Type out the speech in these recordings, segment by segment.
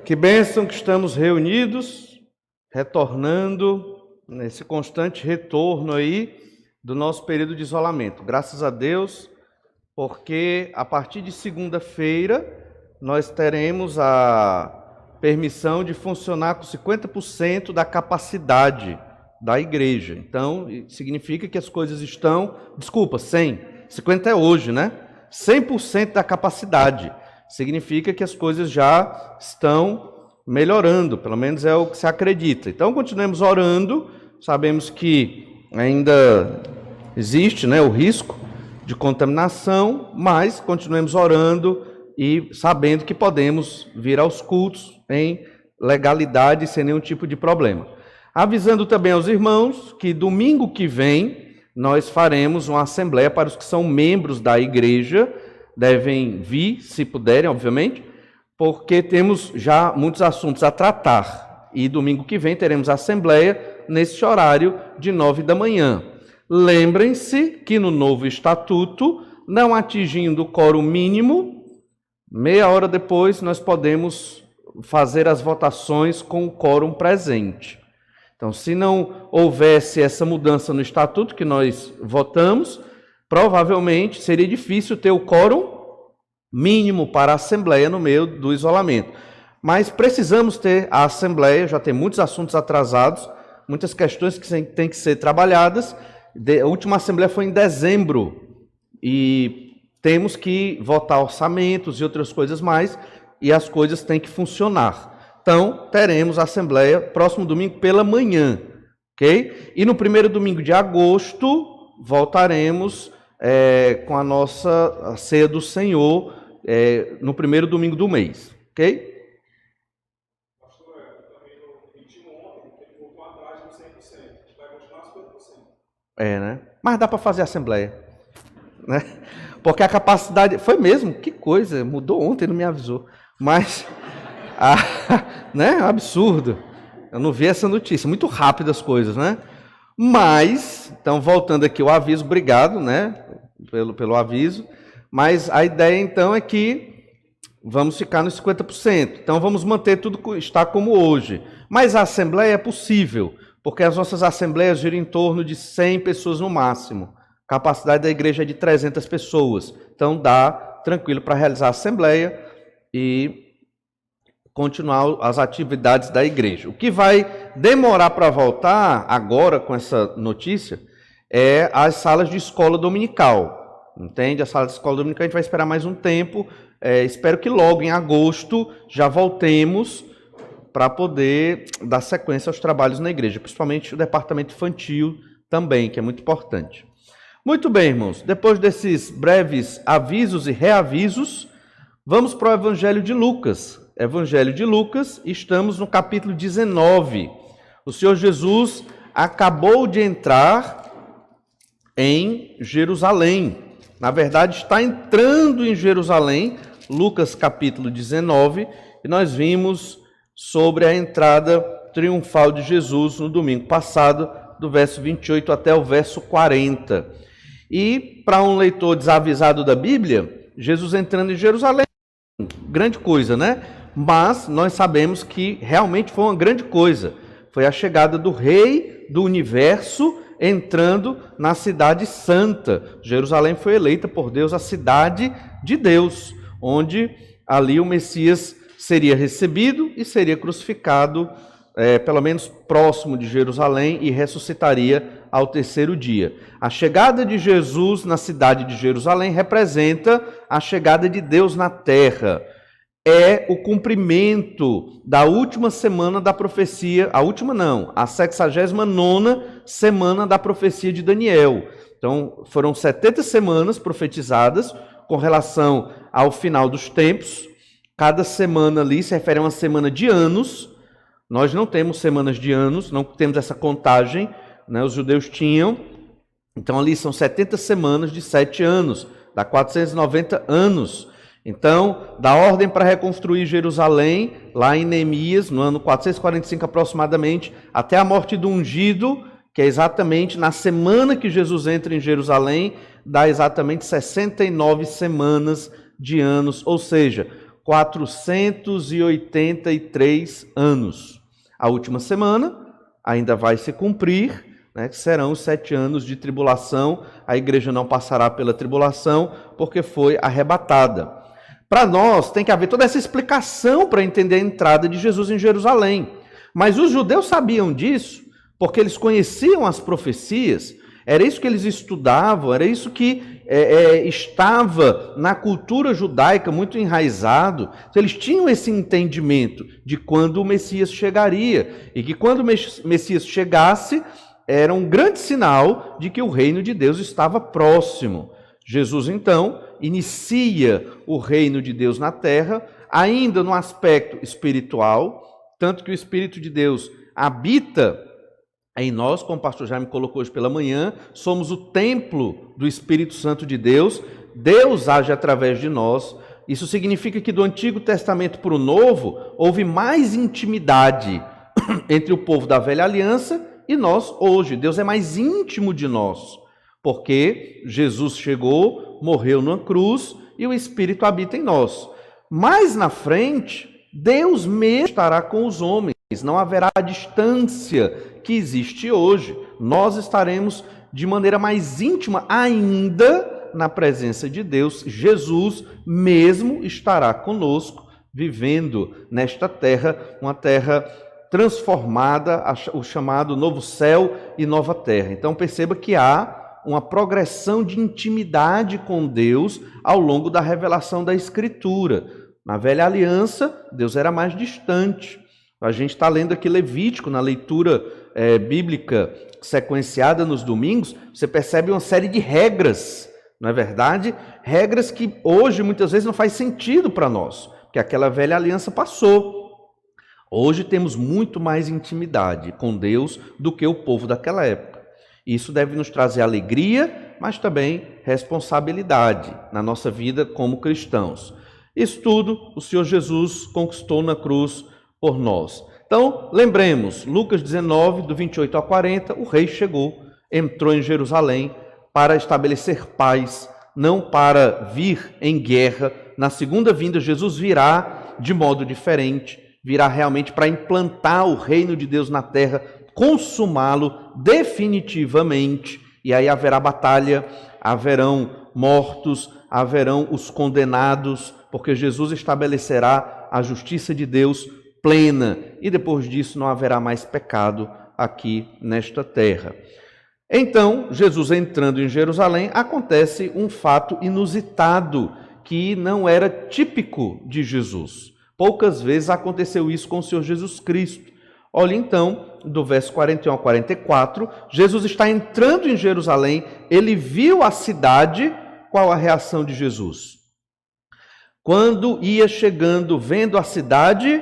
Que bênção que estamos reunidos, retornando nesse constante retorno aí do nosso período de isolamento. Graças a Deus, porque a partir de segunda-feira nós teremos a permissão de funcionar com 50% da capacidade da igreja. Então, significa que as coisas estão... 50 é hoje, né? 100% da capacidade. Significa que as coisas já estão melhorando, pelo menos é o que se acredita. Então, continuemos orando, sabemos que ainda existe, né, o risco de contaminação, mas continuemos orando e sabendo que podemos vir aos cultos em legalidade, sem nenhum tipo de problema. Avisando também aos irmãos que domingo que vem nós faremos uma assembleia para os que são membros da igreja, devem vir, se puderem, obviamente, porque temos já muitos assuntos a tratar. E domingo que vem teremos assembleia nesse horário de 9 da manhã. Lembrem-se que no novo estatuto, não atingindo o quórum mínimo, meia hora depois nós podemos fazer as votações com o quórum presente. Então, se não houvesse essa mudança no estatuto que nós votamos, provavelmente seria difícil ter o quórum mínimo para a Assembleia no meio do isolamento. Mas precisamos ter a Assembleia, já tem muitos assuntos atrasados, muitas questões que têm que ser trabalhadas. A última Assembleia foi em dezembro e temos que votar orçamentos e outras coisas mais, e as coisas têm que funcionar. Então, teremos a Assembleia próximo domingo pela manhã, ok? E no primeiro domingo de agosto, voltaremos com a nossa ceia do Senhor, no primeiro domingo do mês, ok? Pastor, também no ritmo ontem, ele voltou atrás no 100%, vai continuar 50%. Né? Mas dá para fazer a Assembleia, né? Porque a capacidade... Foi mesmo? Que coisa, mudou ontem, não me avisou. Mas... né? Absurdo. Eu não vi essa notícia. Muito rápido as coisas, né? Mas, então, voltando aqui o aviso, obrigado, né? Pelo aviso. Mas a ideia, então, é que vamos ficar nos 50%. Então, vamos manter tudo está como hoje. Mas a Assembleia é possível, porque as nossas Assembleias giram em torno de 100 pessoas no máximo. A capacidade da igreja é de 300 pessoas. Então, dá tranquilo para realizar a Assembleia e continuar as atividades da igreja. O que vai demorar para voltar agora com essa notícia é as salas de escola dominical, entende? A sala de escola dominical a gente vai esperar mais um tempo, espero que logo em agosto já voltemos para poder dar sequência aos trabalhos na igreja, principalmente o departamento infantil também, que é muito importante. Muito bem, irmãos, depois desses breves avisos e reavisos, vamos para o Evangelho de Lucas. Evangelho de Lucas, estamos no capítulo 19. O Senhor Jesus acabou de entrar em Jerusalém. Na verdade, está entrando em Jerusalém, Lucas capítulo 19, e nós vimos sobre a entrada triunfal de Jesus no domingo passado, do verso 28 até o verso 40. E para um leitor desavisado da Bíblia, Jesus entrando em Jerusalém, grande coisa, né? Mas nós sabemos que realmente foi uma grande coisa. Foi a chegada do Rei do Universo entrando na cidade santa. Jerusalém foi eleita por Deus a cidade de Deus, onde ali o Messias seria recebido e seria crucificado, pelo menos próximo de Jerusalém, e ressuscitaria ao terceiro dia. A chegada de Jesus na cidade de Jerusalém representa a chegada de Deus na terra. É o cumprimento da última semana da profecia, a 69ª semana da profecia de Daniel. Então, foram 70 semanas profetizadas com relação ao final dos tempos. Cada semana ali se refere a uma semana de anos. Nós não temos semanas de anos, não temos essa contagem, né? Os judeus tinham. Então, ali são 70 semanas de 7 anos, dá 490 anos. Então, da ordem para reconstruir Jerusalém, lá em Neemias, no ano 445 aproximadamente, até a morte do ungido, que é exatamente na semana que Jesus entra em Jerusalém, dá exatamente 69 semanas de anos, ou seja, 483 anos. A última semana ainda vai se cumprir, né, que serão os 7 anos de tribulação. A igreja não passará pela tribulação porque foi arrebatada. Para nós tem que haver toda essa explicação para entender a entrada de Jesus em Jerusalém. Mas os judeus sabiam disso porque eles conheciam as profecias, era isso que eles estudavam, era isso que estava na cultura judaica muito enraizado. Então, eles tinham esse entendimento de quando o Messias chegaria, e que quando o Messias chegasse, era um grande sinal de que o reino de Deus estava próximo. Jesus, então, inicia o reino de Deus na terra, ainda no aspecto espiritual, tanto que o Espírito de Deus habita em nós, como o pastor Jaime colocou hoje pela manhã, somos o templo do Espírito Santo de Deus, Deus age através de nós. Isso significa que do Antigo Testamento para o Novo, houve mais intimidade entre o povo da Velha Aliança e nós hoje. Deus é mais íntimo de nós, porque Jesus chegou, morreu na cruz e o Espírito habita em nós. Mais na frente, Deus mesmo estará com os homens, não haverá a distância que existe hoje. Nós estaremos de maneira mais íntima ainda na presença de Deus. Jesus mesmo estará conosco, vivendo nesta terra, uma terra transformada, o chamado novo céu e nova terra. Então perceba que há uma progressão de intimidade com Deus ao longo da revelação da Escritura. Na Velha Aliança, Deus era mais distante. A gente está lendo aqui Levítico, na leitura bíblica sequenciada nos domingos, você percebe uma série de regras, não é verdade? Regras que hoje muitas vezes não faz sentido para nós, porque aquela velha aliança passou. Hoje temos muito mais intimidade com Deus do que o povo daquela época. Isso deve nos trazer alegria, mas também responsabilidade na nossa vida como cristãos. Isso tudo o Senhor Jesus conquistou na cruz por nós. Então, lembremos, Lucas 19, do 28 ao 40, o rei chegou, entrou em Jerusalém para estabelecer paz, não para vir em guerra. Na segunda vinda, Jesus virá de modo diferente, virá realmente para implantar o reino de Deus na terra, consumá-lo definitivamente, e aí haverá batalha, haverão mortos, haverão os condenados, porque Jesus estabelecerá a justiça de Deus plena, e depois disso não haverá mais pecado aqui nesta terra. Então, Jesus entrando em Jerusalém, acontece um fato inusitado, que não era típico de Jesus. Poucas vezes aconteceu isso com o Senhor Jesus Cristo. Olha então, do verso 41 ao 44, Jesus está entrando em Jerusalém, ele viu a cidade. Qual a reação de Jesus? Quando ia chegando, vendo a cidade,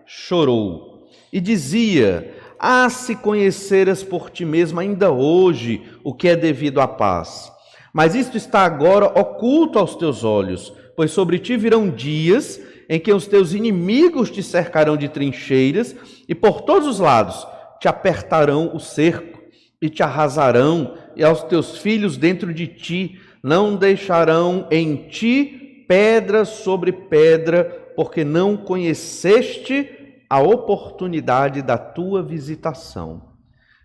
chorou e dizia: ah, se conheceras por ti mesmo ainda hoje o que é devido à paz. Mas isto está agora oculto aos teus olhos, pois sobre ti virão dias em que os teus inimigos te cercarão de trincheiras e por todos os lados te apertarão o cerco e te arrasarão, e aos teus filhos dentro de ti não deixarão em ti pedra sobre pedra, porque não conheceste a oportunidade da tua visitação.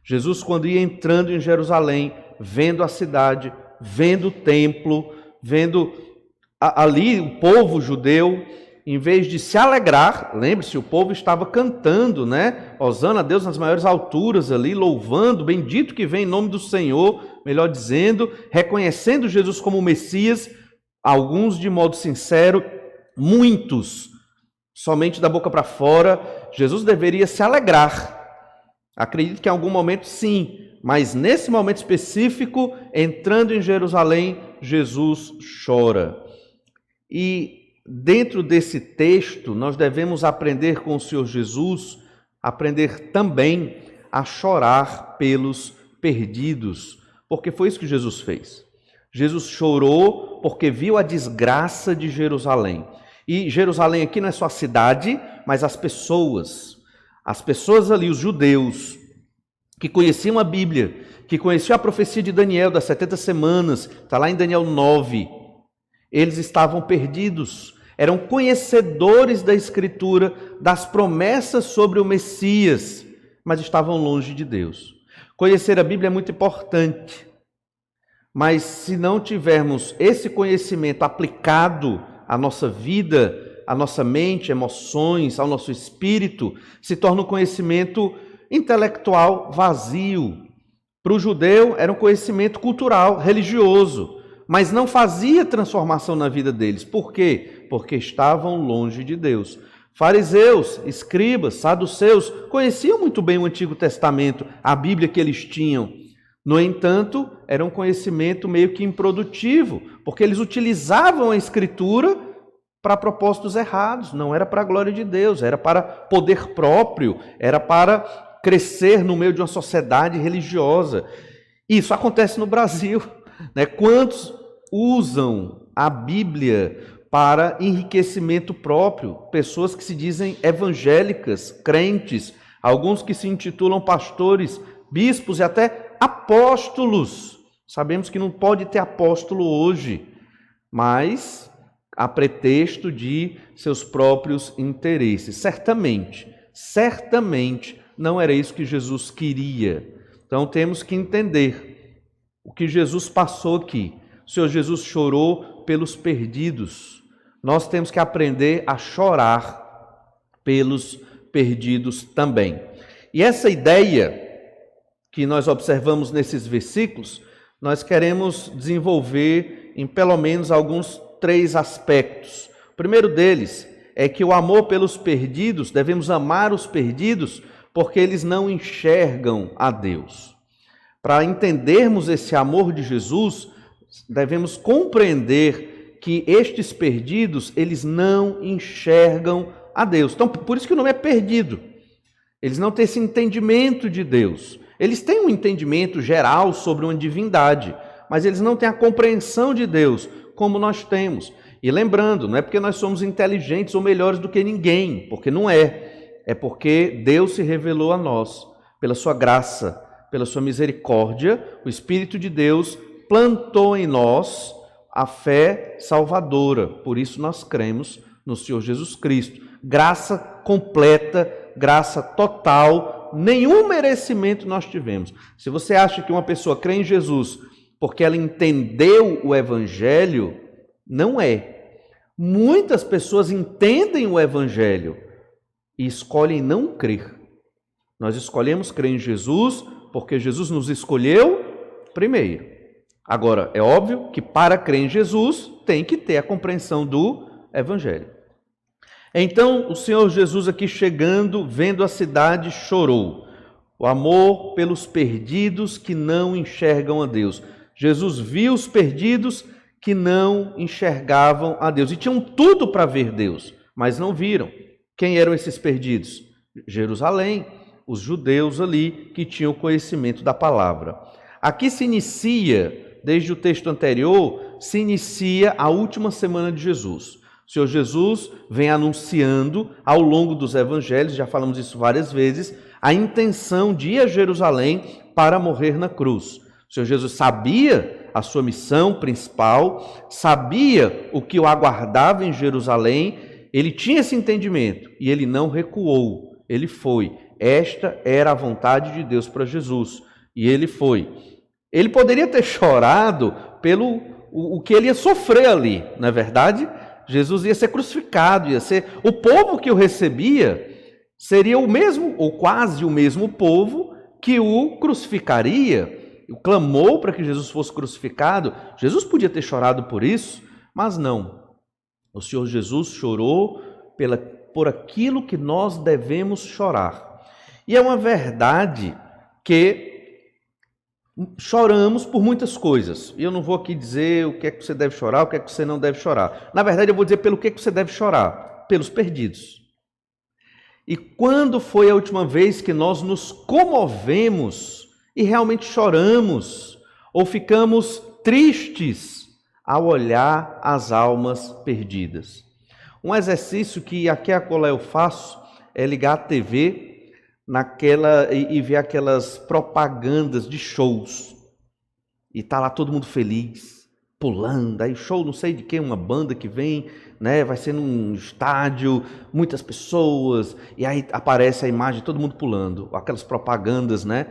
Jesus, quando ia entrando em Jerusalém, vendo a cidade, vendo o templo, vendo ali o povo judeu, em vez de se alegrar, lembre-se, o povo estava cantando, né? Hosana a Deus nas maiores alturas ali, louvando, bendito que vem em nome do Senhor, melhor dizendo, reconhecendo Jesus como o Messias, alguns de modo sincero, muitos somente da boca para fora. Jesus deveria se alegrar. Acredito que em algum momento sim, mas nesse momento específico, entrando em Jerusalém, Jesus chora. E dentro desse texto, nós devemos aprender com o Senhor Jesus, aprender também a chorar pelos perdidos, porque foi isso que Jesus fez. Jesus chorou porque viu a desgraça de Jerusalém. E Jerusalém aqui não é só a cidade, mas as pessoas ali, os judeus, que conheciam a Bíblia, que conheciam a profecia de Daniel das 70 semanas, está lá em Daniel 9, eles estavam perdidos. eram conhecedores da Escritura, das promessas sobre o Messias, mas estavam longe de Deus. Conhecer a Bíblia é muito importante, mas se não tivermos esse conhecimento aplicado à nossa vida, à nossa mente, emoções, ao nosso espírito, se torna um conhecimento intelectual vazio. Para o judeu era um conhecimento cultural, religioso, mas não fazia transformação na vida deles. Por quê? Porque estavam longe de Deus. Fariseus, escribas, saduceus conheciam muito bem o Antigo Testamento, a Bíblia que eles tinham. No entanto, era um conhecimento meio que improdutivo, porque eles utilizavam a Escritura para propósitos errados, não era para a glória de Deus, era para poder próprio, era para crescer no meio de uma sociedade religiosa. Isso acontece no Brasil, né? Quantos usam a Bíblia para enriquecimento próprio? Pessoas que se dizem evangélicas, crentes, alguns que se intitulam pastores, bispos e até apóstolos. Sabemos que não pode ter apóstolo hoje, mas a pretexto de seus próprios interesses. Certamente não era isso que Jesus queria. Então temos que entender o que Jesus passou aqui. O Senhor Jesus chorou pelos perdidos. Nós temos que aprender a chorar pelos perdidos também. E essa ideia que nós observamos nesses versículos, nós queremos desenvolver em pelo menos alguns 3 aspectos. O primeiro deles é que o amor pelos perdidos, devemos amar os perdidos porque eles não enxergam a Deus. Para entendermos esse amor de Jesus, devemos compreender que estes perdidos, eles não enxergam a Deus. Então, por isso que o nome é perdido. Eles não têm esse entendimento de Deus. Eles têm um entendimento geral sobre uma divindade, mas eles não têm a compreensão de Deus como nós temos. E lembrando, não é porque nós somos inteligentes ou melhores do que ninguém, porque não é. É porque Deus se revelou a nós, pela sua graça, pela sua misericórdia, o Espírito de Deus plantou em nós a fé salvadora. Por isso nós cremos no Senhor Jesus Cristo. Graça completa, graça total, nenhum merecimento nós tivemos. Se você acha que uma pessoa crê em Jesus porque ela entendeu o Evangelho, não é. Muitas pessoas entendem o Evangelho e escolhem não crer. Nós escolhemos crer em Jesus porque Jesus nos escolheu primeiro. Agora, é óbvio que para crer em Jesus tem que ter a compreensão do Evangelho. Então, o Senhor Jesus aqui chegando, vendo a cidade, chorou. O amor pelos perdidos que não enxergam a Deus. Jesus viu os perdidos que não enxergavam a Deus. E tinham tudo para ver Deus, mas não viram. Quem eram esses perdidos? Jerusalém, os judeus ali que tinham conhecimento da palavra. Aqui se inicia, desde o texto anterior, se inicia a última semana de Jesus. O Senhor Jesus vem anunciando ao longo dos evangelhos, já falamos isso várias vezes, a intenção de ir a Jerusalém para morrer na cruz. O Senhor Jesus sabia a sua missão principal, sabia o que o aguardava em Jerusalém, ele tinha esse entendimento e ele não recuou, ele foi. Esta era a vontade de Deus para Jesus e ele foi. Ele poderia ter chorado pelo o que ele ia sofrer ali, não é verdade? Jesus ia ser crucificado, ia ser o povo que o recebia, seria o mesmo, ou quase o mesmo povo que o crucificaria, clamou para que Jesus fosse crucificado. Jesus podia ter chorado por isso, mas não. O Senhor Jesus chorou por aquilo que nós devemos chorar. E é uma verdade que choramos por muitas coisas. E eu não vou aqui dizer o que é que você deve chorar, o que é que você não deve chorar. Na verdade, eu vou dizer pelo que é que você deve chorar. Pelos perdidos. E quando foi a última vez que nós nos comovemos e realmente choramos ou ficamos tristes ao olhar as almas perdidas? Um exercício que aqui a colar eu faço é ligar a TV e ver aquelas propagandas de shows. E tá lá todo mundo feliz, pulando, aí show não sei de quem, uma banda que vem né? Vai ser num estádio, muitas pessoas, e aí aparece a imagem, todo mundo pulando, aquelas propagandas, né?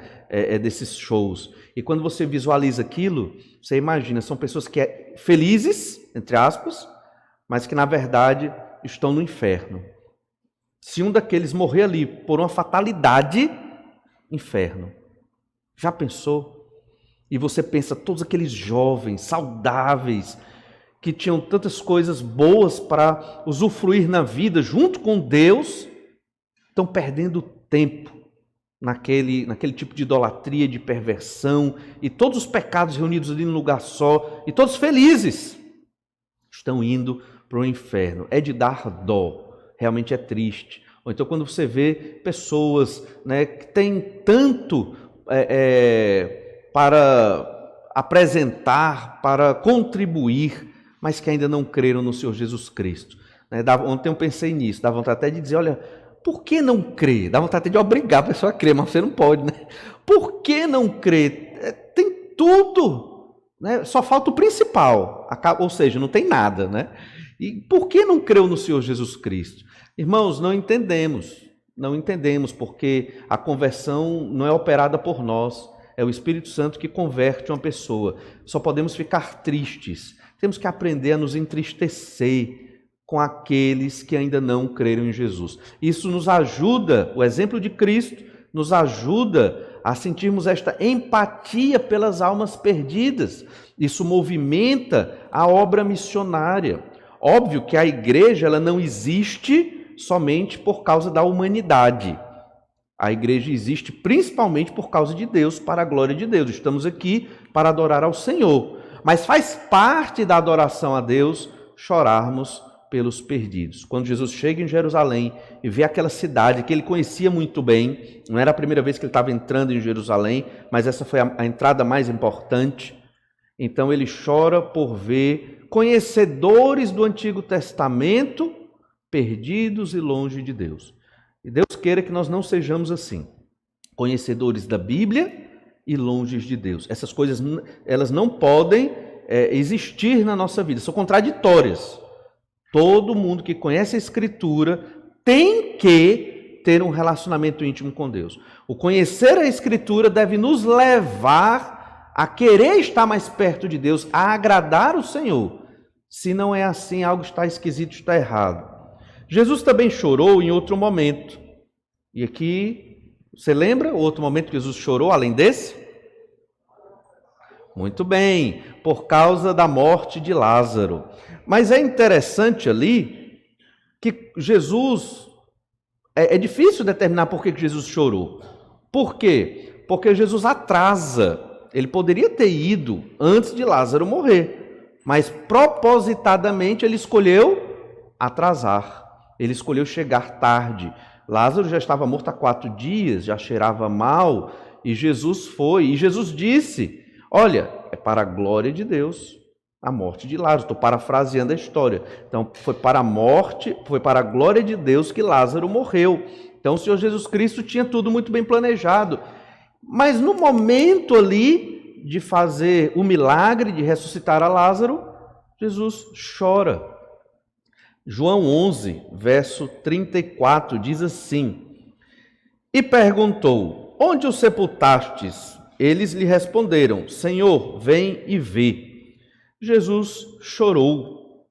Desses shows. E quando você visualiza aquilo, você imagina, são pessoas que felizes, entre aspas, mas que na verdade estão no inferno. Se um daqueles morrer ali por uma fatalidade, inferno. Já pensou? E você pensa, todos aqueles jovens, saudáveis, que tinham tantas coisas boas para usufruir na vida junto com Deus, estão perdendo tempo naquele tipo de idolatria, de perversão, e todos os pecados reunidos ali num lugar só, e todos felizes, estão indo para o inferno. É de dar dó, realmente é triste. Ou então quando você vê pessoas, né, que têm tanto para apresentar, para contribuir, mas que ainda não creram no Senhor Jesus Cristo. Ontem eu pensei nisso, dá vontade até de dizer, olha, por que não crer? Dá vontade até de obrigar a pessoa a crer, mas você não pode, né? Por que não crer? Tem tudo, né? Só falta o principal, ou seja, não tem nada, né? E por que não creu no Senhor Jesus Cristo? Irmãos, não entendemos porque a conversão não é operada por nós, é o Espírito Santo que converte uma pessoa. Só podemos ficar tristes, temos que aprender a nos entristecer com aqueles que ainda não creram em Jesus. Isso nos ajuda, o exemplo de Cristo nos ajuda a sentirmos esta empatia pelas almas perdidas. Isso movimenta a obra missionária. Óbvio que a igreja ela não existe somente por causa da humanidade. A igreja existe principalmente por causa de Deus, para a glória de Deus. Estamos aqui para adorar ao Senhor. Mas faz parte da adoração a Deus chorarmos pelos perdidos. Quando Jesus chega em Jerusalém e vê aquela cidade que ele conhecia muito bem, não era a primeira vez que ele estava entrando em Jerusalém, mas essa foi a entrada mais importante. Então ele chora por ver conhecedores do Antigo Testamento perdidos e longe de Deus. E Deus queira que nós não sejamos assim, conhecedores da Bíblia e longe de Deus. Essas coisas elas não podem existir na nossa vida, são contraditórias. Todo mundo que conhece a Escritura tem que ter um relacionamento íntimo com Deus. O conhecer a Escritura deve nos levar a querer estar mais perto de Deus, a agradar o Senhor. Se não é assim, algo está esquisito, está errado. Jesus também chorou em outro momento. E aqui, você lembra outro momento que Jesus chorou, além desse? Muito bem, por causa da morte de Lázaro. Mas é interessante ali que Jesus, é difícil determinar por que Jesus chorou. Por quê? Porque Jesus atrasa. Ele poderia ter ido antes de Lázaro morrer, mas propositadamente ele escolheu atrasar. Ele escolheu chegar tarde. Lázaro já estava morto há 4 dias, já cheirava mal, e Jesus foi. E Jesus disse, olha, é para a glória de Deus a morte de Lázaro. Estou parafraseando a história. Então, foi para a glória de Deus que Lázaro morreu. Então, o Senhor Jesus Cristo tinha tudo muito bem planejado. Mas no momento ali de fazer o milagre de ressuscitar a Lázaro, Jesus chora. João 11, verso 34, diz assim, e perguntou, onde o sepultastes? Eles lhe responderam, Senhor, vem e vê. Jesus chorou.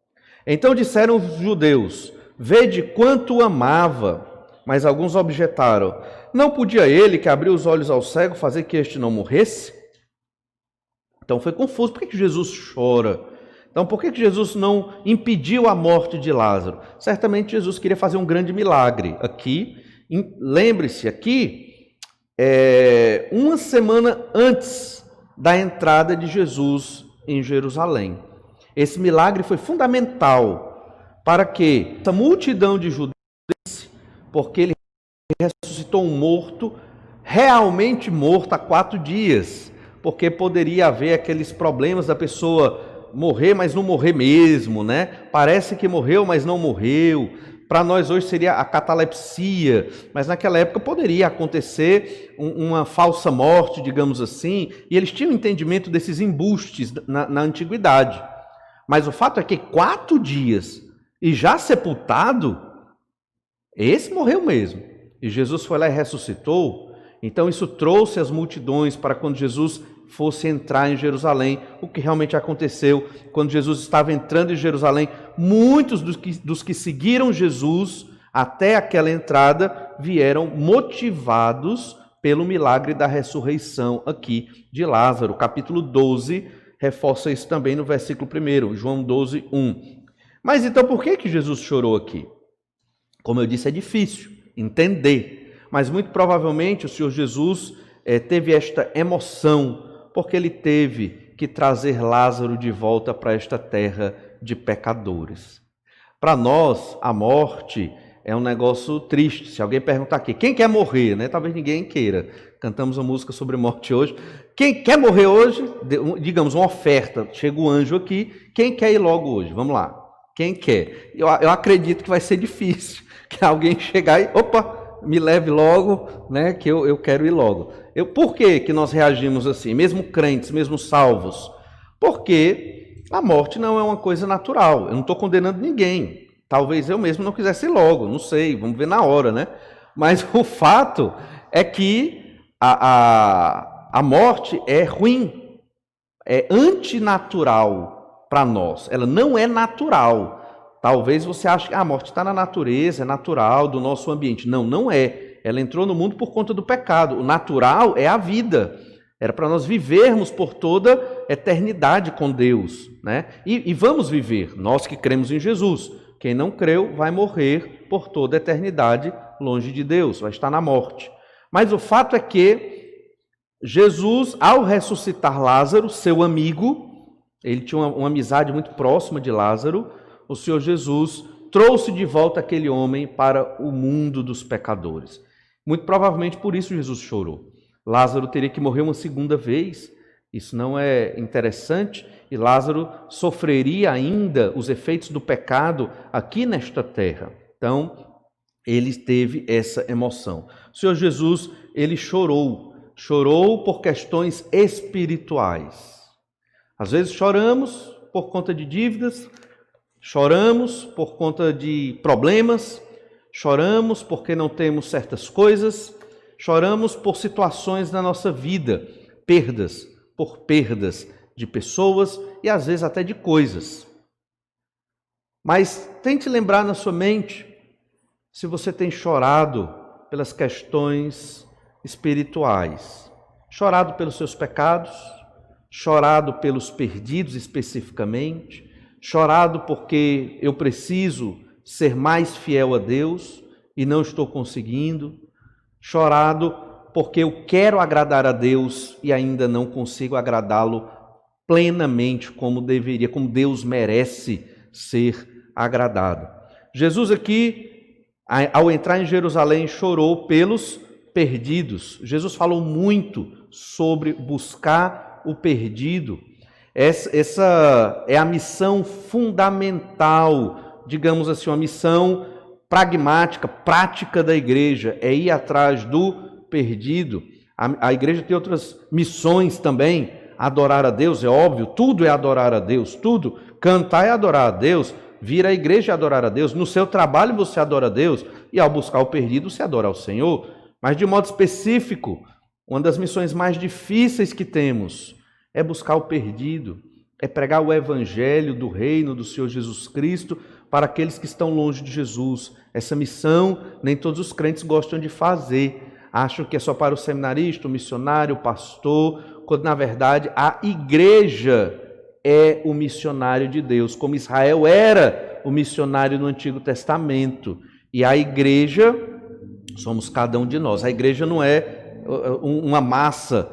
Então disseram os judeus, vede quanto o amava. Mas alguns objetaram, não podia ele, que abriu os olhos ao cego, fazer que este não morresse? Então foi confuso, por que Jesus chora? Então por que Jesus não impediu a morte de Lázaro? Certamente Jesus queria fazer um grande milagre. Aqui, lembre-se, aqui, uma semana antes da entrada de Jesus em Jerusalém. Esse milagre foi fundamental para que essa multidão de judeus, porque ele ressuscitou um morto, realmente morto há 4 dias, porque poderia haver aqueles problemas da pessoa morrer, mas não morrer mesmo, né? Parece que morreu, mas não morreu. Para nós hoje seria a catalepsia, mas naquela época poderia acontecer uma falsa morte, digamos assim, e eles tinham entendimento desses embustes na antiguidade. Mas o fato é que 4 dias E já sepultado, esse morreu mesmo. E Jesus foi lá e ressuscitou. Então isso trouxe as multidões para quando Jesus fosse entrar em Jerusalém, o que realmente aconteceu. Quando Jesus estava entrando em Jerusalém, muitos dos que seguiram Jesus até aquela entrada vieram motivados pelo milagre da ressurreição aqui de Lázaro. Capítulo 12 reforça isso também no versículo 1, João 12, 1. Mas então por que Jesus chorou aqui? Como eu disse, é difícil entender, mas muito provavelmente o Senhor Jesus teve esta emoção, porque ele teve que trazer Lázaro de volta para esta terra de pecadores. Para nós, a morte é um negócio triste. Se alguém perguntar aqui, quem quer morrer, né? Talvez ninguém queira. Cantamos uma música sobre morte hoje. Quem quer morrer hoje, digamos, uma oferta, chega o anjo aqui, quem quer ir logo hoje? Vamos lá. Quem quer? Eu acredito que vai ser difícil, que alguém chegar e, opa, me leve logo, né, que eu quero ir logo. Por que nós reagimos assim, mesmo crentes, mesmo salvos? Porque a morte não é uma coisa natural. Eu não estou condenando ninguém. Talvez eu mesmo não quisesse ir logo, não sei, vamos ver na hora, né? Mas o fato é que a morte é ruim, é antinatural para nós. Ela não é natural. Talvez você ache que a morte está na natureza, é natural do nosso ambiente. Não, não é. Ela entrou no mundo por conta do pecado. O natural é a vida. Era para nós vivermos por toda eternidade com Deus, né? E vamos viver, nós que cremos em Jesus. Quem não creu vai morrer por toda a eternidade longe de Deus, vai estar na morte. Mas o fato é que Jesus, ao ressuscitar Lázaro, seu amigo, ele tinha uma amizade muito próxima de Lázaro, o Senhor Jesus trouxe de volta aquele homem para o mundo dos pecadores. Muito provavelmente por isso Jesus chorou. Lázaro teria que morrer uma segunda vez. Isso não é interessante? E Lázaro sofreria ainda os efeitos do pecado aqui nesta terra. Então, ele teve essa emoção. O Senhor Jesus, ele chorou por questões espirituais. Às vezes choramos por conta de dívidas, choramos por conta de problemas, choramos porque não temos certas coisas, choramos por situações na nossa vida, por perdas de pessoas e às vezes até de coisas. Mas tente lembrar na sua mente se você tem chorado pelas questões espirituais, chorado pelos seus pecados, chorado pelos perdidos especificamente, chorado porque eu preciso ser mais fiel a Deus e não estou conseguindo, chorado porque eu quero agradar a Deus e ainda não consigo agradá-lo plenamente como deveria, como Deus merece ser agradado. Jesus aqui, ao entrar em Jerusalém, chorou pelos perdidos. Jesus falou muito sobre buscar o perdido. Essa é a missão fundamental, digamos assim, uma missão pragmática, prática da igreja, é ir atrás do perdido. A igreja tem outras missões também, adorar a Deus, é óbvio, tudo é adorar a Deus, tudo, cantar é adorar a Deus, vir à igreja é adorar a Deus, no seu trabalho você adora a Deus, e ao buscar o perdido você adora ao Senhor. Mas de modo específico, uma das missões mais difíceis que temos é buscar o perdido, é pregar o evangelho do reino do Senhor Jesus Cristo para aqueles que estão longe de Jesus. Essa missão nem todos os crentes gostam de fazer. Acham que é só para o seminarista, o missionário, o pastor, quando na verdade a igreja é o missionário de Deus, como Israel era o missionário no Antigo Testamento. E a igreja somos cada um de nós. A igreja não é uma massa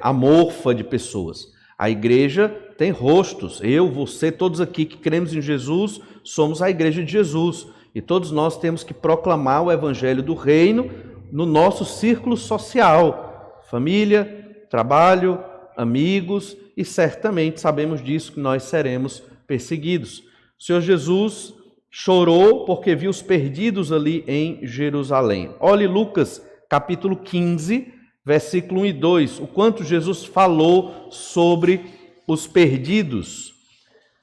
amorfa de pessoas. A igreja tem rostos. Eu, você, todos aqui que cremos em Jesus, somos a igreja de Jesus. E todos nós temos que proclamar o evangelho do reino no nosso círculo social. Família, trabalho, amigos, e certamente sabemos disso, que nós seremos perseguidos. O Senhor Jesus chorou porque viu os perdidos ali em Jerusalém. Olhe Lucas capítulo 15, versículo 1 e 2, o quanto Jesus falou sobre os perdidos.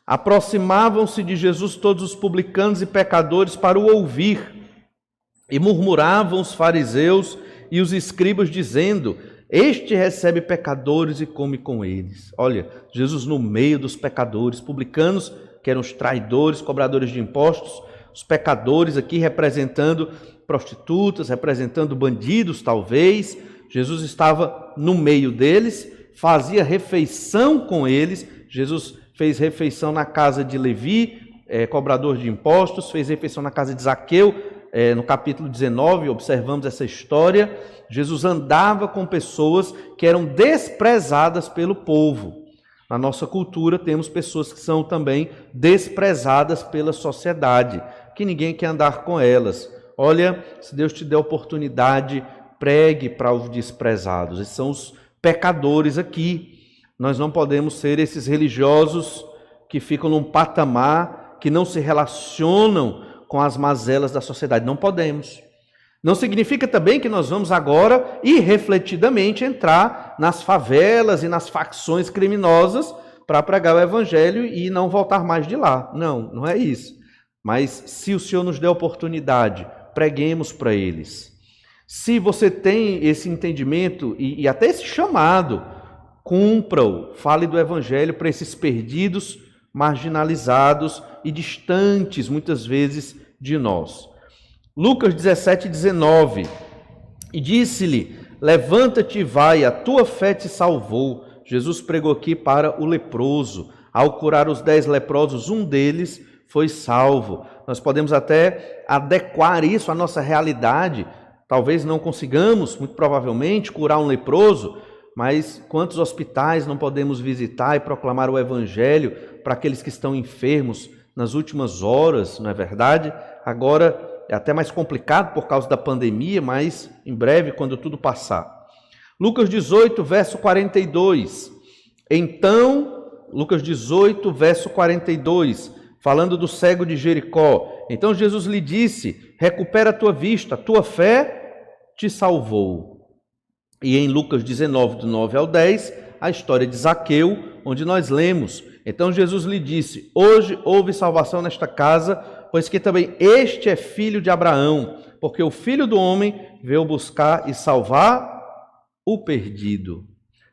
Aproximavam-se de Jesus todos os publicanos e pecadores para o ouvir, e murmuravam os fariseus e os escribas, dizendo: este recebe pecadores e come com eles. Olha, Jesus no meio dos pecadores, publicanos, que eram os traidores, cobradores de impostos, os pecadores aqui representando prostitutas, representando bandidos talvez. Jesus estava no meio deles, fazia refeição com eles. Jesus fez refeição na casa de Levi, cobrador de impostos, fez refeição na casa de Zaqueu, no capítulo 19, observamos essa história. Jesus andava com pessoas que eram desprezadas pelo povo. Na nossa cultura temos pessoas que são também desprezadas pela sociedade, que ninguém quer andar com elas. Olha, se Deus te der oportunidade, pregue para os desprezados. Esses são os pecadores aqui. Nós não podemos ser esses religiosos que ficam num patamar, que não se relacionam com as mazelas da sociedade. Não podemos. Não significa também que nós vamos agora, irrefletidamente, entrar nas favelas e nas facções criminosas para pregar o evangelho e não voltar mais de lá. Não, não é isso. Mas se o Senhor nos der oportunidade, preguemos para eles. Se você tem esse entendimento e até esse chamado, cumpra-o, fale do evangelho para esses perdidos, marginalizados e distantes, muitas vezes, de nós. Lucas 17, 19. E disse-lhe: levanta-te e vai, a tua fé te salvou. Jesus pregou aqui para o leproso. Ao curar os 10 leprosos, um deles foi salvo. Nós podemos até adequar isso à nossa realidade. Talvez não consigamos, muito provavelmente, curar um leproso, mas quantos hospitais não podemos visitar e proclamar o evangelho para aqueles que estão enfermos nas últimas horas, não é verdade? Agora é até mais complicado por causa da pandemia, mas em breve, quando tudo passar. Lucas 18, verso 42. Então, Lucas 18, verso 42, falando do cego de Jericó. Então Jesus lhe disse: recupera a tua vista, a tua fé te salvou. E em Lucas 19, do 9 ao 10, a história de Zaqueu, onde nós lemos: então Jesus lhe disse: hoje houve salvação nesta casa, pois que também este é filho de Abraão, porque o Filho do Homem veio buscar e salvar o perdido.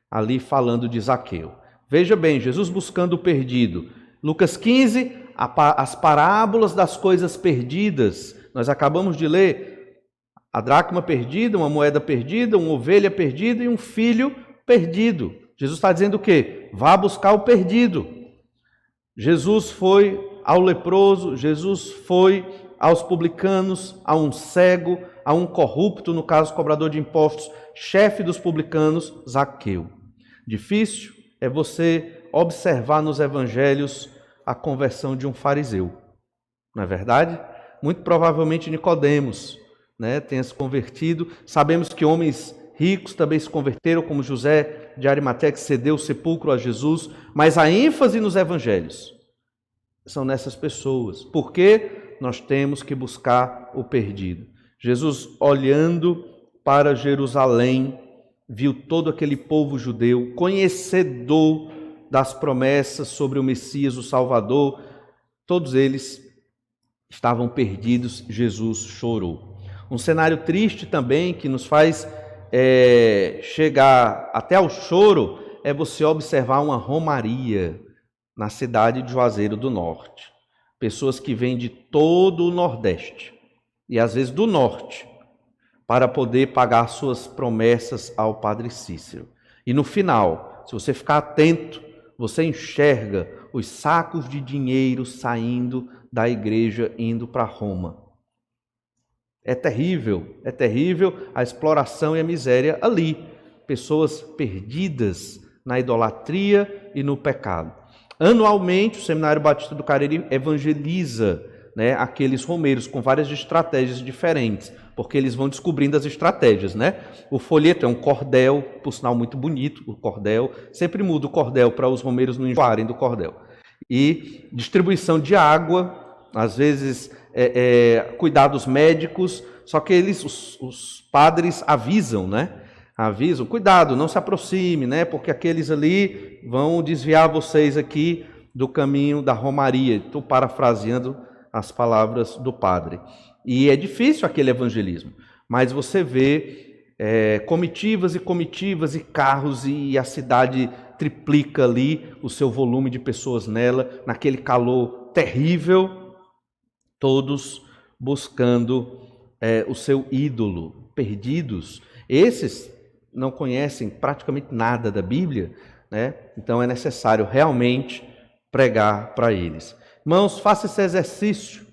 Ali falando de Zaqueu. Veja bem, Jesus buscando o perdido. Lucas 15, as parábolas das coisas perdidas. Nós acabamos de ler a dracma perdida, uma moeda perdida, uma ovelha perdida e um filho perdido. Jesus está dizendo o quê? Vá buscar o perdido. Jesus foi ao leproso, Jesus foi aos publicanos, a um cego, a um corrupto, no caso cobrador de impostos, chefe dos publicanos, Zaqueu. Difícil é você observar nos evangelhos a conversão de um fariseu, não é verdade? Muito provavelmente Nicodemos, tenha se convertido. Sabemos que homens ricos também se converteram, como José de Arimateia, que cedeu o sepulcro a Jesus, mas a ênfase nos evangelhos são nessas pessoas, porque nós temos que buscar o perdido. Jesus, olhando para Jerusalém, viu todo aquele povo judeu, conhecedor das promessas sobre o Messias, o Salvador, todos eles estavam perdidos. Jesus chorou. Um cenário triste também, que nos faz chegar até ao choro, é você observar uma romaria na cidade de Juazeiro do Norte. Pessoas que vêm de todo o Nordeste, e às vezes do Norte, para poder pagar suas promessas ao Padre Cícero. E no final, se você ficar atento, você enxerga os sacos de dinheiro saindo da igreja, indo para Roma. É terrível a exploração e a miséria ali. Pessoas perdidas na idolatria e no pecado. Anualmente, o Seminário Batista do Cariri evangeliza aqueles romeiros com várias estratégias diferentes, porque eles vão descobrindo as estratégias. O folheto é um cordel, por sinal muito bonito, o cordel, sempre muda o cordel para os romeiros não enjoarem do cordel. E distribuição de água, às vezes cuidados médicos, só que os padres avisam, avisam, cuidado, não se aproxime, porque aqueles ali vão desviar vocês aqui do caminho da romaria. Estou parafraseando as palavras do padre. E é difícil aquele evangelismo, mas você vê comitivas e comitivas e carros, e a cidade triplica ali o seu volume de pessoas nela, naquele calor terrível, todos buscando o seu ídolo, perdidos. Esses não conhecem praticamente nada da Bíblia, né? Então é necessário realmente pregar para eles. Irmãos, faça esse exercício,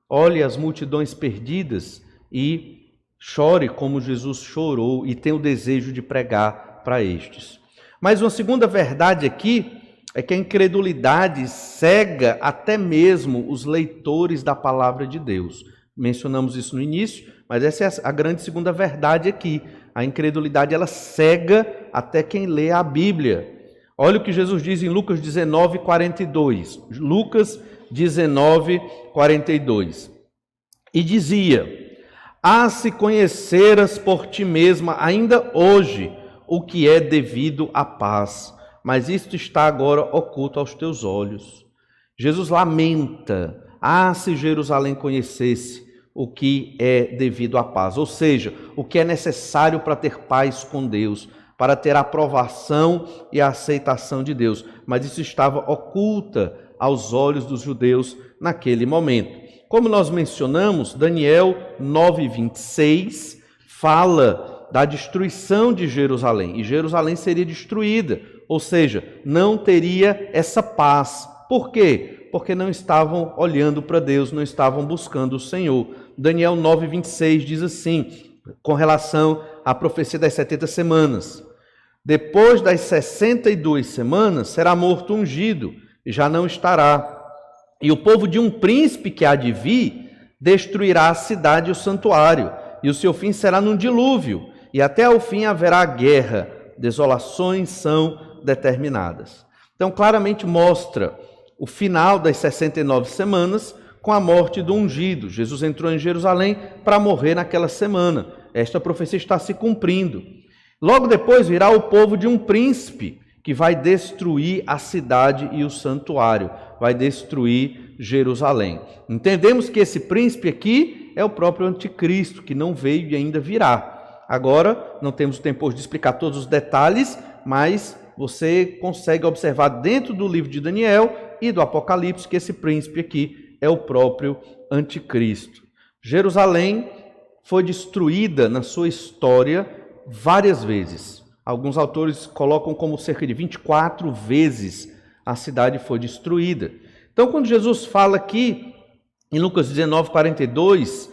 olhe as multidões perdidas e chore como Jesus chorou, e tenha o desejo de pregar para estes. Mas uma segunda verdade aqui é que a incredulidade cega até mesmo os leitores da palavra de Deus. Mencionamos isso no início, mas essa é a grande segunda verdade aqui. A incredulidade, ela cega até quem lê a Bíblia. Olha o que Jesus diz em Lucas 19, 42. Lucas 19, 42. E dizia: se conheceras por ti mesma ainda hoje o que é devido à paz, mas isto está agora oculto aos teus olhos. Jesus lamenta: se Jerusalém conhecesse o que é devido à paz, ou seja, o que é necessário para ter paz com Deus, para ter a aprovação e a aceitação de Deus, mas isso estava oculta aos olhos dos judeus naquele momento. Como nós mencionamos, Daniel 9:26 fala da destruição de Jerusalém, e Jerusalém seria destruída, ou seja, não teria essa paz. Por quê? Porque não estavam olhando para Deus, não estavam buscando o Senhor. Daniel 9:26 diz assim, com relação à profecia das 70 semanas: depois das 62 semanas será morto ungido, e já não estará. E o povo de um príncipe que há de vir destruirá a cidade e o santuário, e o seu fim será num dilúvio, e até ao fim haverá guerra, desolações são determinadas. Então claramente mostra o final das 69 semanas com a morte do ungido. Jesus entrou em Jerusalém para morrer naquela semana. Esta profecia está se cumprindo. Logo depois virá o povo de um príncipe que vai destruir a cidade e o santuário, vai destruir Jerusalém. Entendemos que esse príncipe aqui é o próprio anticristo, que não veio e ainda virá. Agora, não temos tempo hoje de explicar todos os detalhes, mas você consegue observar dentro do livro de Daniel e do Apocalipse que esse príncipe aqui é o próprio anticristo. Jerusalém foi destruída na sua história várias vezes. Alguns autores colocam como cerca de 24 vezes a cidade foi destruída. Então, quando Jesus fala aqui, em Lucas 19, 42,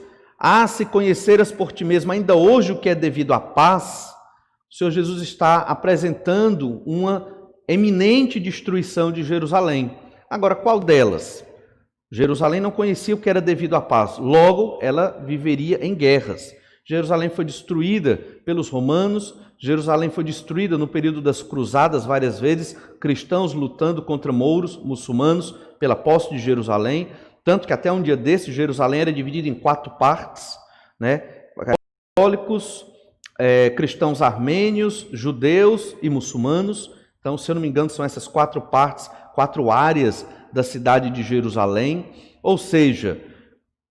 se conheceras por ti mesmo ainda hoje o que é devido à paz, o Senhor Jesus está apresentando uma eminente destruição de Jerusalém. Agora, qual delas? Jerusalém não conhecia o que era devido à paz, logo ela viveria em guerras. Jerusalém foi destruída pelos romanos, Jerusalém foi destruída no período das cruzadas várias vezes, cristãos lutando contra mouros, muçulmanos, pela posse de Jerusalém, tanto que até um dia desse Jerusalém era dividida em 4 partes, né? Católicos, cristãos armênios, judeus e muçulmanos. Então, se eu não me engano, são essas 4 partes, 4 áreas da cidade de Jerusalém. Ou seja,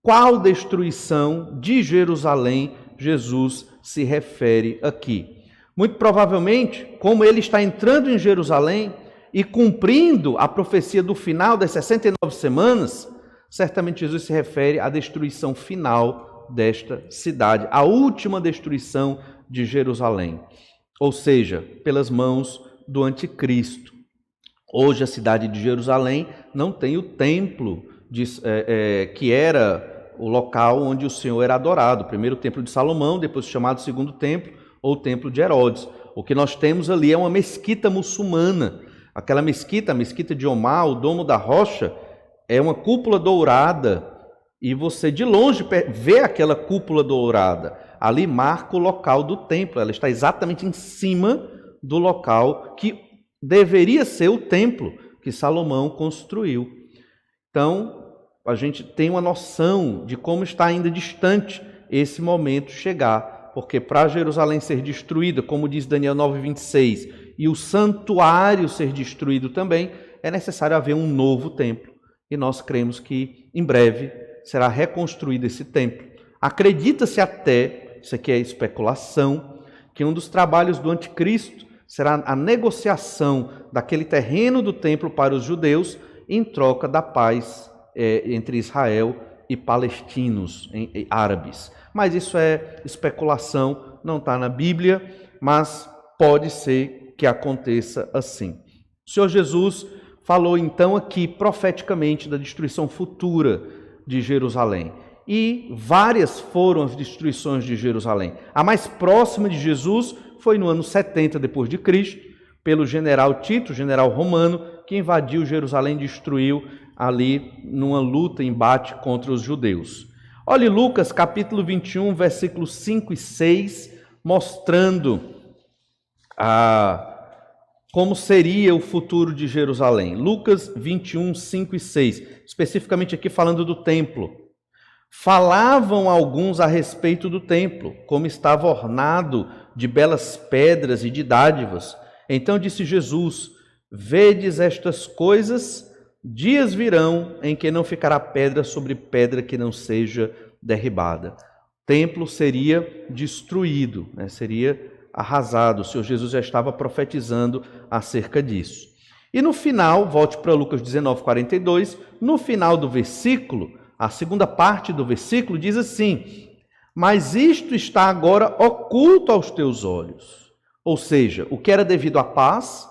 qual destruição de Jerusalém Jesus se refere aqui? Muito provavelmente, como ele está entrando em Jerusalém e cumprindo a profecia do final das 69 semanas, certamente Jesus se refere à destruição final desta cidade, a última destruição de Jerusalém, ou seja, pelas mãos do anticristo. Hoje a cidade de Jerusalém não tem o templo que era o local onde o Senhor era adorado. O primeiro templo de Salomão, depois chamado segundo templo, ou templo de Herodes. O que nós temos ali é uma mesquita muçulmana. Aquela mesquita, a mesquita de Omar, o Domo da Rocha, é uma cúpula dourada, e você de longe vê aquela cúpula dourada. Ali marca o local do templo, ela está exatamente em cima do local que deveria ser o templo que Salomão construiu. Então, a gente tem uma noção de como está ainda distante esse momento chegar, porque para Jerusalém ser destruída, como diz Daniel 9:26, e o santuário ser destruído também, é necessário haver um novo templo. E nós cremos que em breve será reconstruído esse templo. Acredita-se até, isso aqui é especulação, que um dos trabalhos do anticristo será a negociação daquele terreno do templo para os judeus em troca da paz entre Israel e palestinos, árabes. Mas isso é especulação, não está na Bíblia, mas pode ser que aconteça assim. O Senhor Jesus falou então aqui profeticamente da destruição futura de Jerusalém. E várias foram as destruições de Jerusalém. A mais próxima de Jesus foi no ano 70 depois de Cristo, pelo general Tito, general romano, que invadiu Jerusalém e destruiu ali numa luta, embate contra os judeus. Olhe Lucas capítulo 21, versículos 5 e 6, mostrando como seria o futuro de Jerusalém. Lucas 21, 5 e 6, especificamente aqui falando do templo. Falavam alguns a respeito do templo, como estava ornado de belas pedras e de dádivas. Então disse Jesus: vedes estas coisas, dias virão em que não ficará pedra sobre pedra que não seja derribada. O templo seria destruído, seria arrasado. O Senhor Jesus já estava profetizando acerca disso. E no final, volte para Lucas 19, 42, no final do versículo, a segunda parte do versículo diz assim: mas isto está agora oculto aos teus olhos. Ou seja, o que era devido à paz,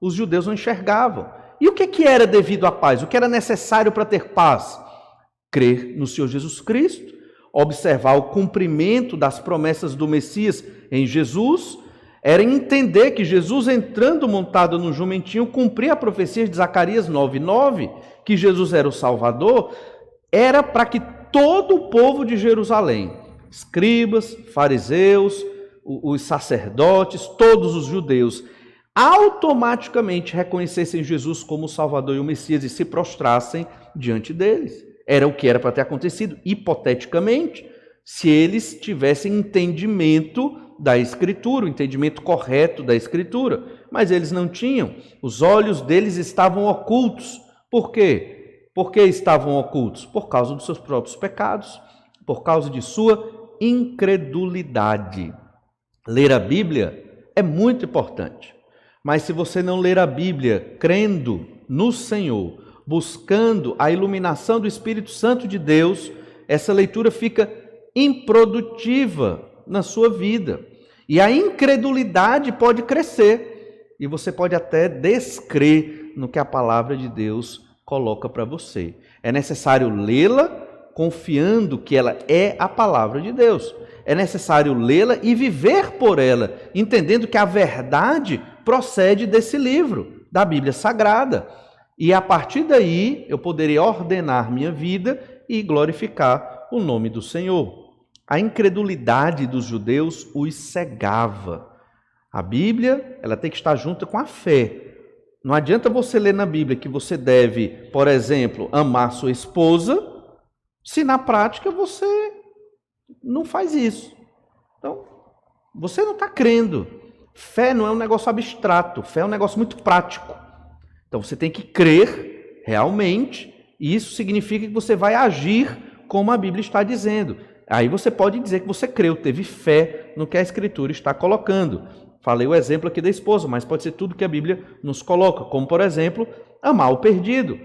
os judeus não enxergavam. E o que era devido à paz? O que era necessário para ter paz? Crer no Senhor Jesus Cristo, observar o cumprimento das promessas do Messias em Jesus, era entender que Jesus, entrando montado no jumentinho, cumpria a profecia de Zacarias 9:9, que Jesus era o Salvador, era para que todo o povo de Jerusalém, escribas, fariseus, os sacerdotes, todos os judeus, automaticamente reconhecessem Jesus como o Salvador e o Messias e se prostrassem diante deles. Era o que era para ter acontecido, hipoteticamente, se eles tivessem entendimento da Escritura, o entendimento correto da Escritura. Mas eles não tinham, os olhos deles estavam ocultos. Por quê? Por que estavam ocultos? Por causa dos seus próprios pecados, por causa de sua incredulidade. Ler a Bíblia é muito importante, mas se você não ler a Bíblia crendo no Senhor, buscando a iluminação do Espírito Santo de Deus, essa leitura fica improdutiva na sua vida. E a incredulidade pode crescer, e você pode até descrer no que a palavra de Deus coloca para você. É necessário lê-la confiando que ela é a palavra de Deus. É necessário lê-la e viver por ela, entendendo que a verdade procede desse livro, da Bíblia Sagrada. E a partir daí eu poderia ordenar minha vida e glorificar o nome do Senhor. A incredulidade dos judeus os cegava. A Bíblia, ela tem que estar junto com a fé. Não adianta você ler na Bíblia que você deve, por exemplo, amar sua esposa, se na prática você não faz isso. Então, você não está crendo. Fé não é um negócio abstrato, fé é um negócio muito prático. Então, você tem que crer realmente, e isso significa que você vai agir como a Bíblia está dizendo. Aí você pode dizer que você creu, teve fé no que a Escritura está colocando. Falei o exemplo aqui da esposa, mas pode ser tudo que a Bíblia nos coloca, como, por exemplo, amar o perdido.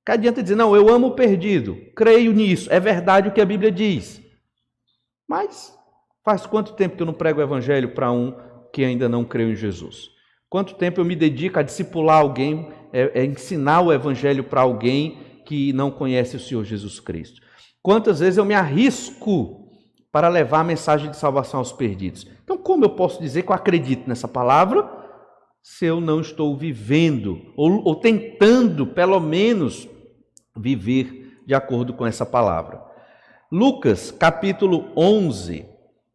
Que adianta dizer, não, eu amo o perdido, creio nisso, é verdade o que a Bíblia diz. Mas faz quanto tempo que eu não prego o Evangelho para um que ainda não creu em Jesus? Quanto tempo eu me dedico a discipular alguém, ensinar o Evangelho para alguém que não conhece o Senhor Jesus Cristo? Quantas vezes eu me arrisco para levar a mensagem de salvação aos perdidos? Então, como eu posso dizer que eu acredito nessa palavra se eu não estou vivendo ou tentando, pelo menos, viver de acordo com essa palavra? Lucas, capítulo 11,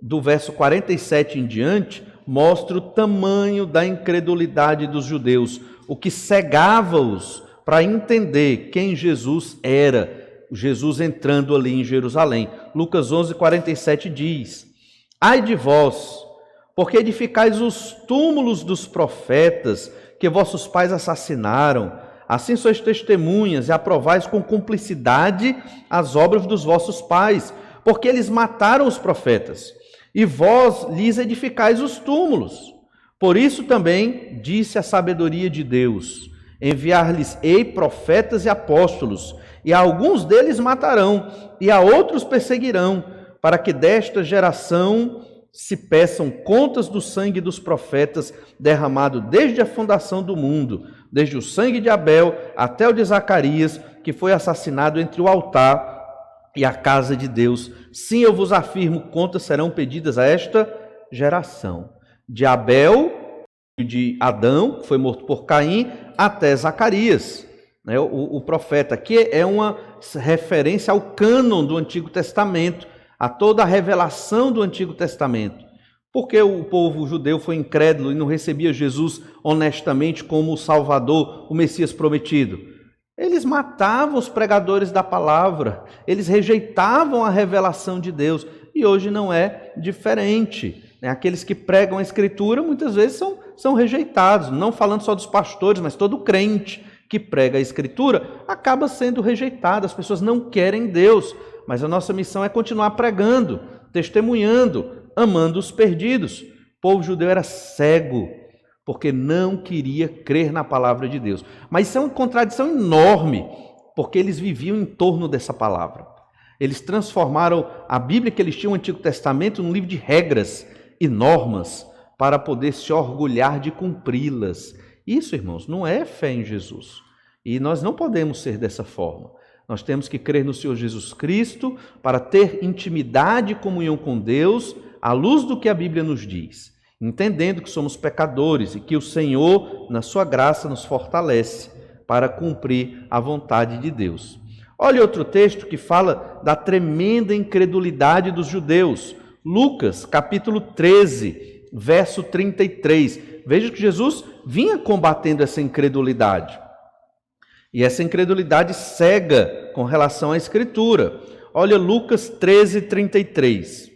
do verso 47 em diante, mostra o tamanho da incredulidade dos judeus, o que cegava-os para entender quem Jesus era, Jesus entrando ali em Jerusalém. Lucas 11, 47 diz: ai de vós, porque edificais os túmulos dos profetas que vossos pais assassinaram. Assim sois testemunhas e aprovais com cumplicidade as obras dos vossos pais, porque eles mataram os profetas, e vós lhes edificais os túmulos. Por isso também disse a sabedoria de Deus: enviar-lhes-ei profetas e apóstolos, e a alguns deles matarão, e a outros perseguirão, para que desta geração se peçam contas do sangue dos profetas derramado desde a fundação do mundo, desde o sangue de Abel até o de Zacarias, que foi assassinado entre o altar e a casa de Deus. Sim, eu vos afirmo, contas serão pedidas a esta geração. De Abel, de Adão, que foi morto por Caim, até Zacarias, né, o profeta, que é uma referência ao cânon do Antigo Testamento, a toda a revelação do Antigo Testamento. Porque o povo judeu foi incrédulo e não recebia Jesus honestamente como o Salvador, o Messias prometido. Eles matavam os pregadores da palavra, eles rejeitavam a revelação de Deus, e hoje não é diferente. Aqueles que pregam a Escritura muitas vezes são rejeitados, não falando só dos pastores, mas todo crente que prega a Escritura acaba sendo rejeitado. As pessoas não querem Deus, mas a nossa missão é continuar pregando, testemunhando, amando os perdidos. O povo judeu era cego, porque não queria crer na palavra de Deus. Mas isso é uma contradição enorme, porque eles viviam em torno dessa palavra. Eles transformaram a Bíblia que eles tinham no Antigo Testamento num livro de regras e normas para poder se orgulhar de cumpri-las. Isso, irmãos, não é fé em Jesus. E nós não podemos ser dessa forma. Nós temos que crer no Senhor Jesus Cristo para ter intimidade e comunhão com Deus à luz do que a Bíblia nos diz, entendendo que somos pecadores e que o Senhor, na sua graça, nos fortalece para cumprir a vontade de Deus. Olha outro texto que fala da tremenda incredulidade dos judeus. Lucas, capítulo 13, verso 33. Veja que Jesus vinha combatendo essa incredulidade. E essa incredulidade cega com relação à Escritura. Olha Lucas 13, 33.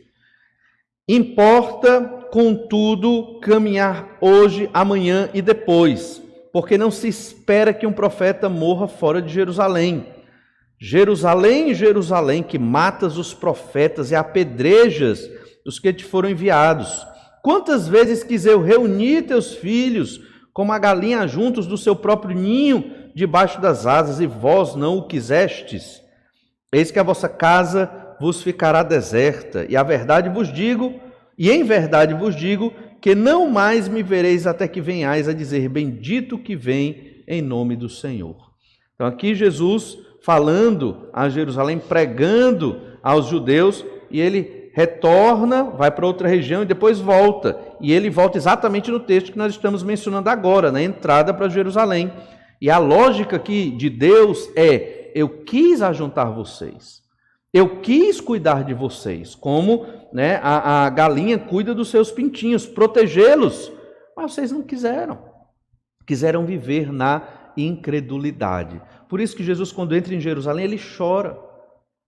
Importa, contudo, caminhar hoje, amanhã e depois, porque não se espera que um profeta morra fora de Jerusalém. Jerusalém, Jerusalém, que matas os profetas e apedrejas os que te foram enviados. Quantas vezes quis eu reunir teus filhos, como a galinha juntos do seu próprio ninho, debaixo das asas, e vós não o quisestes? Eis que a vossa casa vos ficará deserta, e em verdade vos digo, que não mais me vereis até que venhais a dizer, bendito que vem em nome do Senhor. Então aqui Jesus falando a Jerusalém, pregando aos judeus, e ele retorna, vai para outra região e depois volta. E ele volta exatamente no texto que nós estamos mencionando agora, na entrada para Jerusalém. E a lógica aqui de Deus é: eu quis ajuntar vocês, eu quis cuidar de vocês, como a galinha cuida dos seus pintinhos, protegê-los, mas vocês não quiseram viver na incredulidade. Por isso que Jesus, quando entra em Jerusalém, ele chora.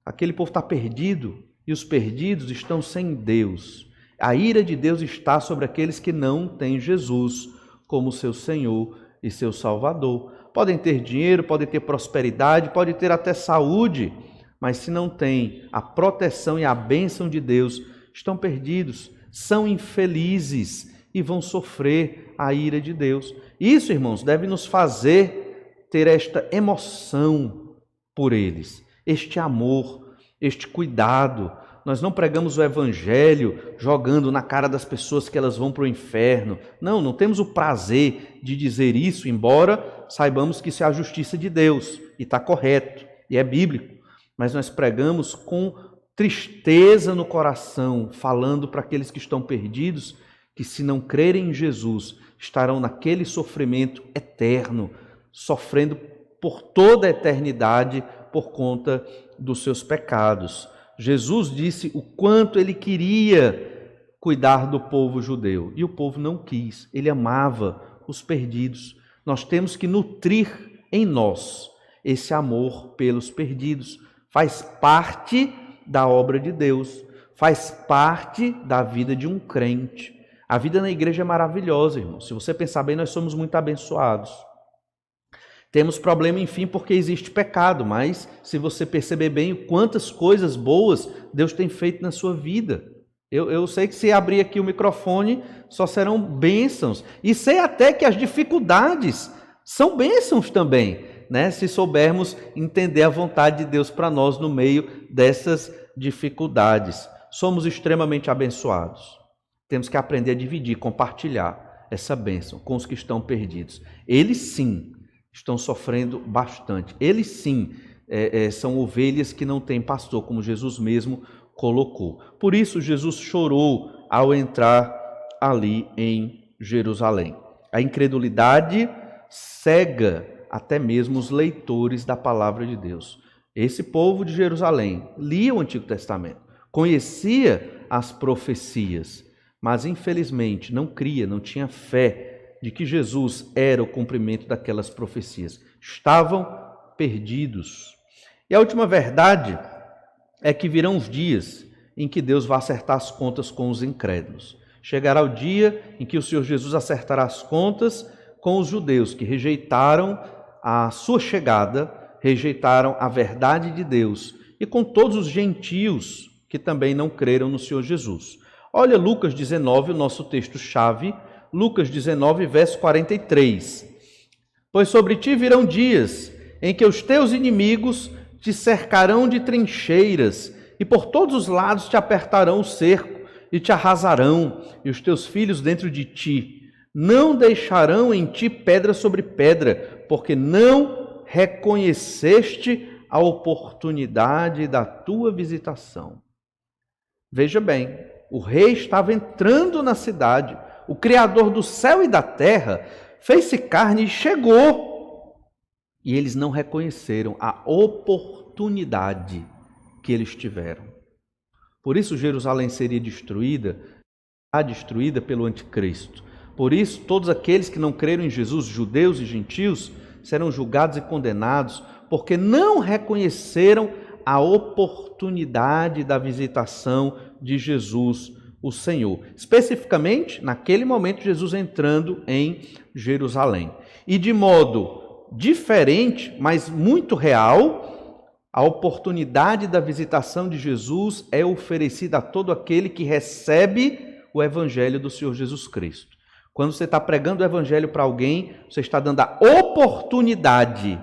Aquele povo está perdido, e os perdidos estão sem Deus. A ira de Deus está sobre aqueles que não têm Jesus como seu Senhor e seu Salvador. Podem ter dinheiro, podem ter prosperidade, podem ter até saúde, mas se não têm a proteção e a bênção de Deus, estão perdidos, são infelizes e vão sofrer a ira de Deus. Isso, irmãos, deve nos fazer ter esta emoção por eles, este amor, este cuidado. Nós não pregamos o Evangelho jogando na cara das pessoas que elas vão para o inferno. Não temos o prazer de dizer isso, embora saibamos que isso é a justiça de Deus, e está correto, e é bíblico. Mas nós pregamos com tristeza no coração, falando para aqueles que estão perdidos, que se não crerem em Jesus, estarão naquele sofrimento eterno, sofrendo por toda a eternidade por conta dos seus pecados. Jesus disse o quanto ele queria cuidar do povo judeu, e o povo não quis. Ele amava os perdidos. Nós temos que nutrir em nós esse amor pelos perdidos. Faz parte da obra de Deus, faz parte da vida de um crente. A vida na igreja é maravilhosa, irmão. Se você pensar bem, nós somos muito abençoados. Temos problema, enfim, porque existe pecado, mas se você perceber bem quantas coisas boas Deus tem feito na sua vida. Eu sei que se abrir aqui o microfone, só serão bênçãos. E sei até que as dificuldades são bênçãos também, né? Se soubermos entender a vontade de Deus para nós no meio dessas dificuldades. Somos extremamente abençoados. Temos que aprender a dividir, compartilhar essa bênção com os que estão perdidos. Eles sim estão sofrendo bastante. Eles sim são ovelhas que não têm pastor, como Jesus mesmo colocou. Por isso Jesus chorou ao entrar ali em Jerusalém. A incredulidade cega até mesmo os leitores da palavra de Deus. Esse povo de Jerusalém lia o Antigo Testamento, conhecia as profecias, mas infelizmente não cria, não tinha fé de que Jesus era o cumprimento daquelas profecias. Estavam perdidos. E a última verdade é que virão os dias em que Deus vai acertar as contas com os incrédulos. Chegará o dia em que o Senhor Jesus acertará as contas com os judeus que rejeitaram a sua chegada, rejeitaram a verdade de Deus, e com todos os gentios que também não creram no Senhor Jesus. Olha Lucas 19, o nosso texto-chave, Lucas 19, verso 43. Pois sobre ti virão dias em que os teus inimigos te cercarão de trincheiras e por todos os lados te apertarão o cerco e te arrasarão, e os teus filhos dentro de ti não deixarão em ti pedra sobre pedra, porque não reconheceste a oportunidade da tua visitação. Veja bem, o rei estava entrando na cidade, o Criador do céu e da terra fez-se carne e chegou. E eles não reconheceram a oportunidade que eles tiveram. Por isso Jerusalém seria destruída pelo anticristo. Por isso todos aqueles que não creram em Jesus, judeus e gentios, serão julgados e condenados, porque não reconheceram a oportunidade da visitação de Jesus, o Senhor. Especificamente, naquele momento, Jesus entrando em Jerusalém. E de modo diferente, mas muito real, a oportunidade da visitação de Jesus é oferecida a todo aquele que recebe o Evangelho do Senhor Jesus Cristo. Quando você está pregando o Evangelho para alguém, você está dando a oportunidade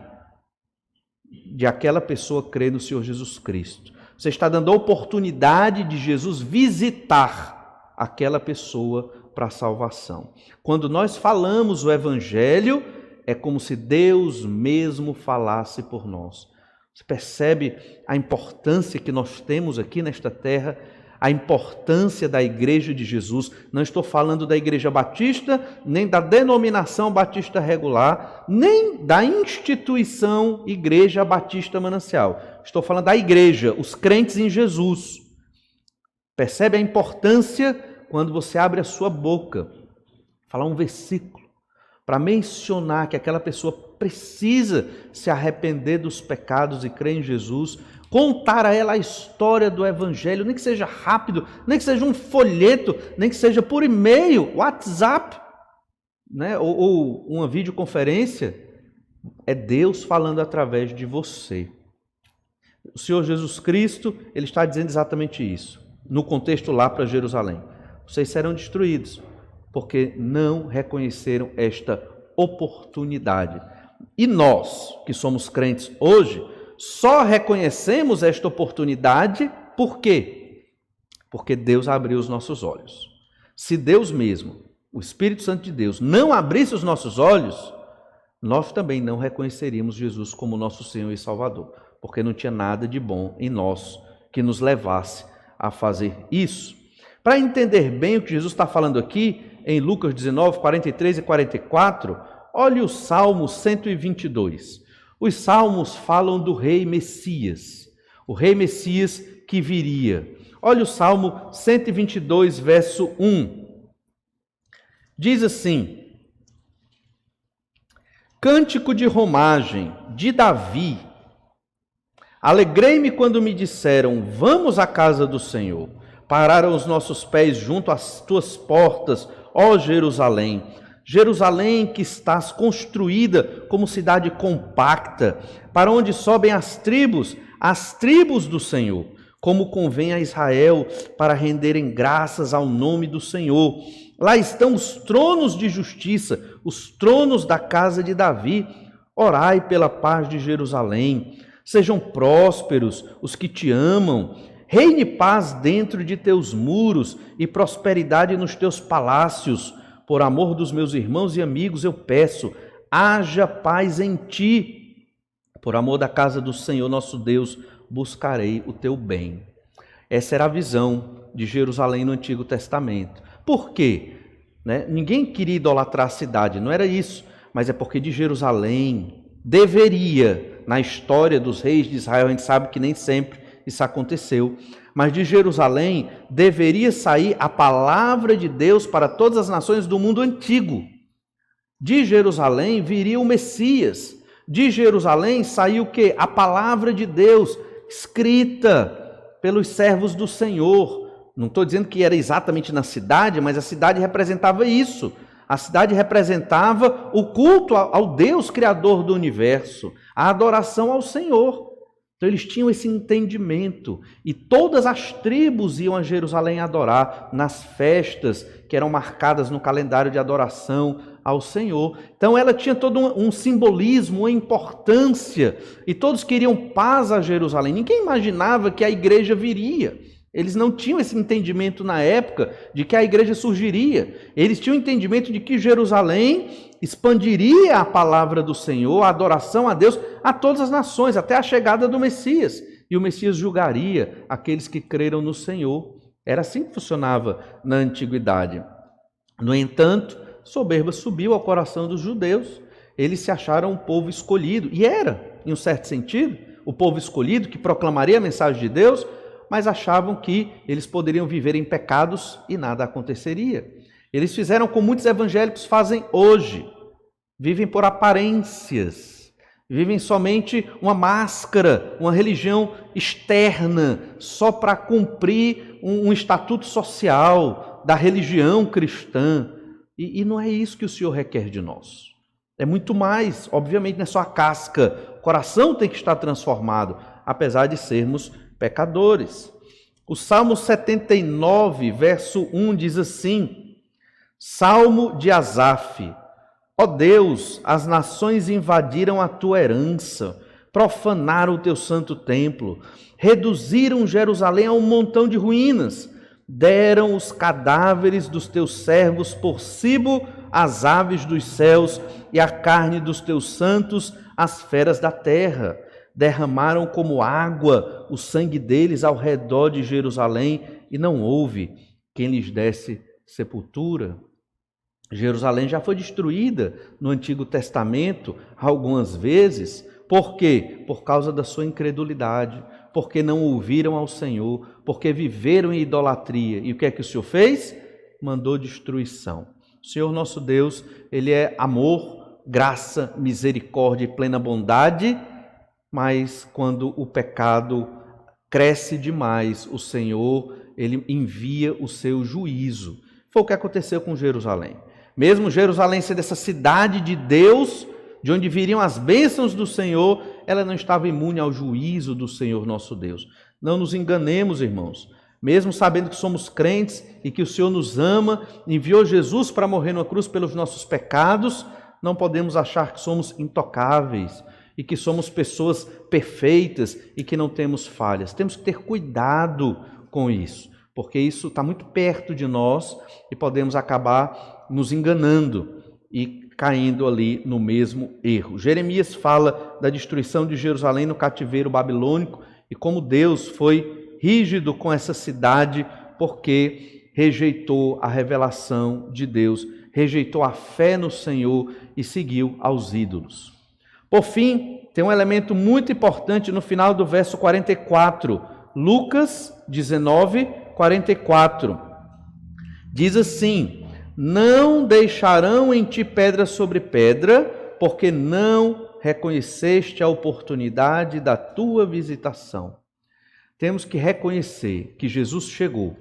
de aquela pessoa crer no Senhor Jesus Cristo. Você está dando a oportunidade de Jesus visitar aquela pessoa para a salvação. Quando nós falamos o Evangelho, é como se Deus mesmo falasse por nós. Você percebe a importância que nós temos aqui nesta terra, a importância da Igreja de Jesus. Não estou falando da Igreja Batista, nem da denominação Batista Regular, nem da instituição Igreja Batista Manancial. Estou falando da Igreja, os crentes em Jesus. Percebe a importância quando você abre a sua boca, falar um versículo, para mencionar que aquela pessoa precisa se arrepender dos pecados e crer em Jesus, contar a ela a história do Evangelho, nem que seja rápido, nem que seja um folheto, nem que seja por e-mail, WhatsApp, né? ou uma videoconferência, é Deus falando através de você. O Senhor Jesus Cristo, Ele está dizendo exatamente isso, no contexto lá para Jerusalém. Vocês serão destruídos, porque não reconheceram esta oportunidade. E nós, que somos crentes hoje, só reconhecemos esta oportunidade, por quê? Porque Deus abriu os nossos olhos. Se Deus mesmo, o Espírito Santo de Deus, não abrisse os nossos olhos, nós também não reconheceríamos Jesus como nosso Senhor e Salvador, porque não tinha nada de bom em nós que nos levasse a fazer isso. Para entender bem o que Jesus está falando aqui, em Lucas 19, 43 e 44, olhe o Salmo 122. Os salmos falam do rei Messias, o rei Messias que viria. Olha o Salmo 122, verso 1. Diz assim: Cântico de romagem de Davi. Alegrei-me quando me disseram, vamos à casa do Senhor. Pararam os nossos pés junto às tuas portas, ó Jerusalém. Jerusalém, que estás construída como cidade compacta, para onde sobem as tribos do Senhor, como convém a Israel, para renderem graças ao nome do Senhor. Lá estão os tronos de justiça, os tronos da casa de Davi. Orai pela paz de Jerusalém. Sejam prósperos os que te amam. Reine paz dentro de teus muros e prosperidade nos teus palácios. Por amor dos meus irmãos e amigos, eu peço, haja paz em ti. Por amor da casa do Senhor nosso Deus, buscarei o teu bem. Essa era a visão de Jerusalém no Antigo Testamento. Por quê? Ninguém queria idolatrar a cidade, não era isso. Mas é porque de Jerusalém deveria, na história dos reis de Israel, a gente sabe que nem sempre isso aconteceu, mas de Jerusalém deveria sair a palavra de Deus para todas as nações do mundo antigo. De Jerusalém viria o Messias. De Jerusalém saiu o quê? A palavra de Deus, escrita pelos servos do Senhor. Não estou dizendo que era exatamente na cidade, mas a cidade representava isso. A cidade representava o culto ao Deus Criador do universo, a adoração ao Senhor. Então eles tinham esse entendimento e todas as tribos iam a Jerusalém adorar nas festas que eram marcadas no calendário de adoração ao Senhor. Então ela tinha todo um simbolismo, uma importância e todos queriam paz a Jerusalém. Ninguém imaginava que a igreja viria. Eles não tinham esse entendimento na época de que a igreja surgiria. Eles tinham o entendimento de que Jerusalém expandiria a palavra do Senhor, a adoração a Deus, a todas as nações, até a chegada do Messias. E o Messias julgaria aqueles que creram no Senhor. Era assim que funcionava na antiguidade. No entanto, soberba subiu ao coração dos judeus. Eles se acharam um povo escolhido. E era, em um certo sentido, o povo escolhido que proclamaria a mensagem de Deus, mas achavam que eles poderiam viver em pecados e nada aconteceria. Eles fizeram como muitos evangélicos fazem hoje. Vivem por aparências, vivem somente uma máscara, uma religião externa, só para cumprir um estatuto social da religião cristã. E não é isso que o Senhor requer de nós. É muito mais, obviamente não é só a casca, o coração tem que estar transformado, apesar de sermos pecadores. O Salmo 79, verso 1 diz assim: Salmo de Asaf. Ó Deus, as nações invadiram a tua herança, profanaram o teu santo templo, reduziram Jerusalém a um montão de ruínas, deram os cadáveres dos teus servos por cibo às aves dos céus e a carne dos teus santos às feras da terra. Derramaram como água o sangue deles ao redor de Jerusalém e não houve quem lhes desse sepultura. Jerusalém já foi destruída no Antigo Testamento algumas vezes. Por quê? Por causa da sua incredulidade, porque não ouviram ao Senhor, porque viveram em idolatria. E o que é que o Senhor fez? Mandou destruição. O Senhor nosso Deus, Ele é amor, graça, misericórdia e plena bondade, mas quando o pecado cresce demais, o Senhor, Ele envia o seu juízo. Foi o que aconteceu com Jerusalém. Mesmo Jerusalém sendo essa cidade de Deus, de onde viriam as bênçãos do Senhor, ela não estava imune ao juízo do Senhor nosso Deus. Não nos enganemos, irmãos. Mesmo sabendo que somos crentes e que o Senhor nos ama, enviou Jesus para morrer na cruz pelos nossos pecados, não podemos achar que somos intocáveis e que somos pessoas perfeitas e que não temos falhas. Temos que ter cuidado com isso, porque isso está muito perto de nós e podemos acabar nos enganando e caindo ali no mesmo erro. Jeremias fala da destruição de Jerusalém no cativeiro babilônico e como Deus foi rígido com essa cidade porque rejeitou a revelação de Deus, rejeitou a fé no Senhor e seguiu aos ídolos. Por fim, tem um elemento muito importante no final do verso 44, Lucas 19, 44. Diz assim: não deixarão em ti pedra sobre pedra, porque não reconheceste a oportunidade da tua visitação. Temos que reconhecer que Jesus chegou.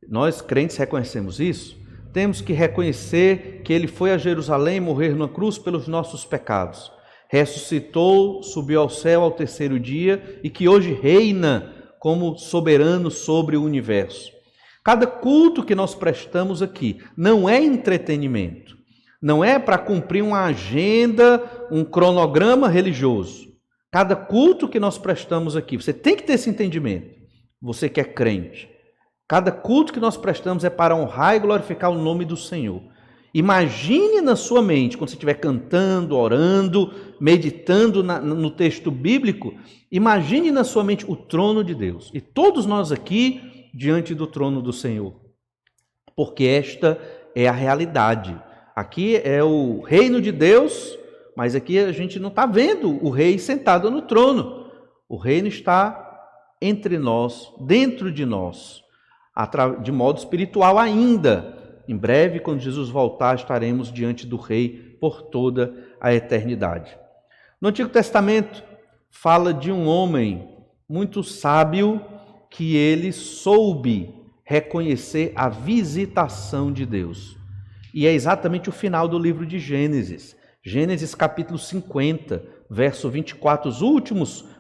Nós, crentes, reconhecemos isso. temos que reconhecer que ele foi a Jerusalém morrer numa cruz pelos nossos pecados. Ressuscitou, subiu ao céu ao terceiro dia e que hoje reina como soberano sobre o universo. Cada culto que nós prestamos aqui não é entretenimento, não é para cumprir uma agenda, um cronograma religioso. Cada culto que nós prestamos aqui, você tem que ter esse entendimento, você que é crente. Cada culto que nós prestamos é para honrar e glorificar o nome do Senhor. Imagine na sua mente, quando você estiver cantando, orando, meditando no texto bíblico, imagine na sua mente o trono de Deus. E todos nós aqui diante do trono do Senhor. Porque esta é a realidade. Aqui é o reino de Deus, mas aqui a gente não está vendo o rei sentado no trono. O reino está entre nós, dentro de nós, de modo espiritual ainda. Em breve, quando Jesus voltar, estaremos diante do Rei por toda a eternidade. No Antigo Testamento, fala de um homem muito sábio que ele soube reconhecer a visitação de Deus. E é exatamente o final do livro de Gênesis. Gênesis capítulo 50, verso 24,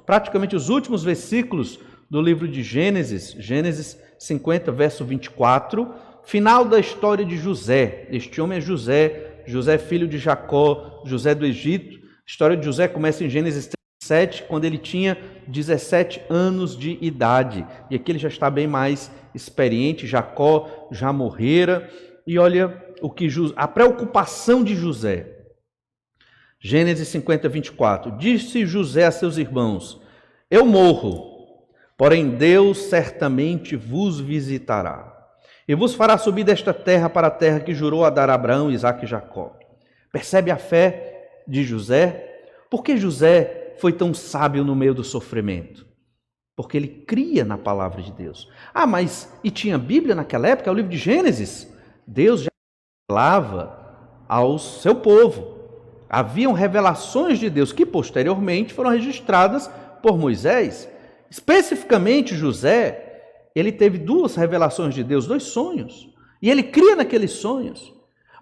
praticamente os últimos versículos do livro de Gênesis, Gênesis 50, verso 24, final da história de José. Este homem é José filho de Jacó, José do Egito. A história de José começa em Gênesis 37, quando ele tinha 17 anos de idade. E aqui ele já está bem mais experiente, Jacó já morrera. E olha a preocupação de José. Gênesis 50, 24. Disse José a seus irmãos: eu morro, porém Deus certamente vos visitará e vos fará subir desta terra para a terra que jurou a dar a Abraão, Isaque e Jacó. Percebe a fé de José? Por que José foi tão sábio no meio do sofrimento? Porque ele cria na palavra de Deus. E tinha Bíblia naquela época, é o livro de Gênesis. Deus já falava ao seu povo. Haviam revelações de Deus que posteriormente foram registradas por Moisés. Especificamente José, ele teve 2 revelações de Deus, 2 sonhos. E ele cria naqueles sonhos.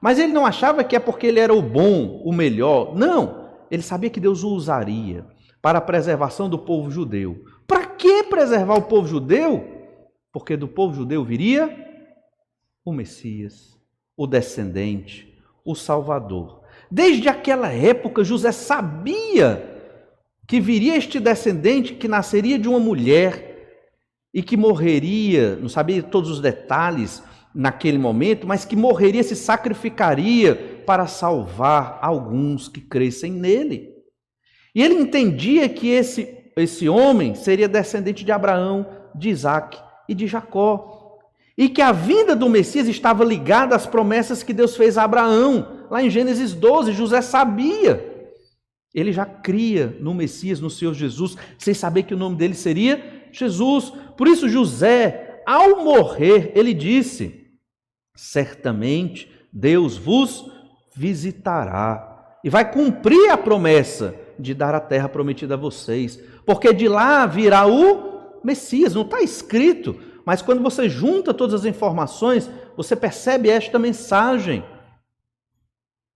Mas ele não achava que é porque ele era o bom, o melhor. Não, ele sabia que Deus o usaria para a preservação do povo judeu. Para que preservar o povo judeu? Porque do povo judeu viria o Messias, o descendente, o Salvador. Desde aquela época, José sabia que viria este descendente que nasceria de uma mulher e que morreria, não sabia todos os detalhes naquele momento, mas que morreria, se sacrificaria para salvar alguns que crescem nele. E ele entendia que esse homem seria descendente de Abraão, de Isaque e de Jacó. E que a vinda do Messias estava ligada às promessas que Deus fez a Abraão. Lá em Gênesis 12, José sabia. Ele já cria no Messias, no Senhor Jesus, sem saber que o nome dele seria Jesus. Por isso José, ao morrer, ele disse: certamente Deus vos visitará e vai cumprir a promessa de dar a terra prometida a vocês, porque de lá virá o Messias. Não está escrito, mas quando você junta todas as informações, você percebe esta mensagem.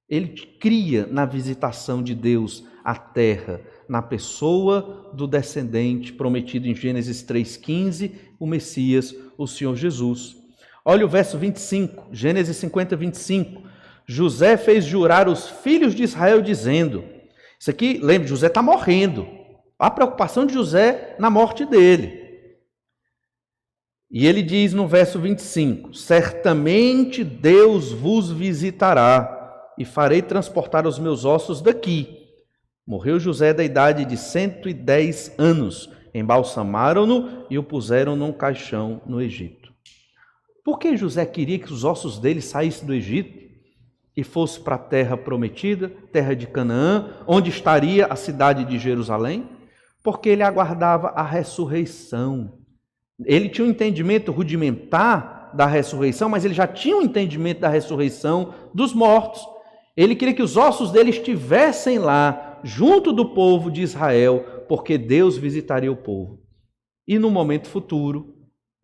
Ele cria na visitação de Deus à terra, na pessoa do descendente prometido em Gênesis 3,15, o Messias, o Senhor Jesus. Olha o verso 25, Gênesis 50, 25. José fez jurar os filhos de Israel dizendo, isso aqui, lembre, José está morrendo. A preocupação de José na morte dele. E ele diz no verso 25, certamente Deus vos visitará e farei transportar os meus ossos daqui. Morreu José da idade de 110 anos. Embalsamaram-no e o puseram num caixão no Egito. Por que José queria que os ossos dele saíssem do Egito e fosse para a terra prometida, terra de Canaã, onde estaria a cidade de Jerusalém? Porque ele aguardava a ressurreição. Ele tinha um entendimento rudimentar da ressurreição, mas ele já tinha um entendimento da ressurreição dos mortos. Ele queria que os ossos dele estivessem lá, junto do povo de Israel, porque Deus visitaria o povo. E no momento futuro,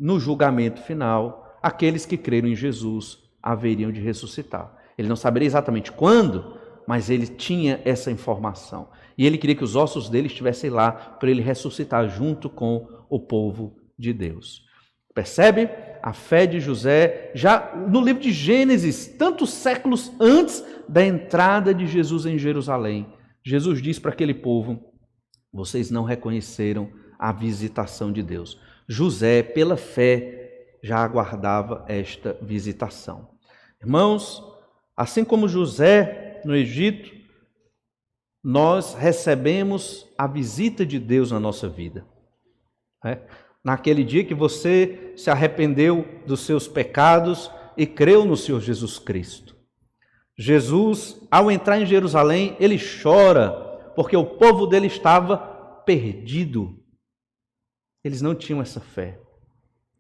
no julgamento final, aqueles que creram em Jesus haveriam de ressuscitar. Ele não saberia exatamente quando, mas ele tinha essa informação. E ele queria que os ossos dele estivessem lá para ele ressuscitar junto com o povo de Deus. Percebe? A fé de José, já no livro de Gênesis, tantos séculos antes da entrada de Jesus em Jerusalém, Jesus diz para aquele povo: vocês não reconheceram a visitação de Deus. José, pela fé, já aguardava esta visitação. Irmãos, assim como José no Egito, nós recebemos a visita de Deus na nossa vida. Naquele dia que você se arrependeu dos seus pecados e creu no Senhor Jesus Cristo. Jesus, ao entrar em Jerusalém, ele chora, porque o povo dele estava perdido. Eles não tinham essa fé.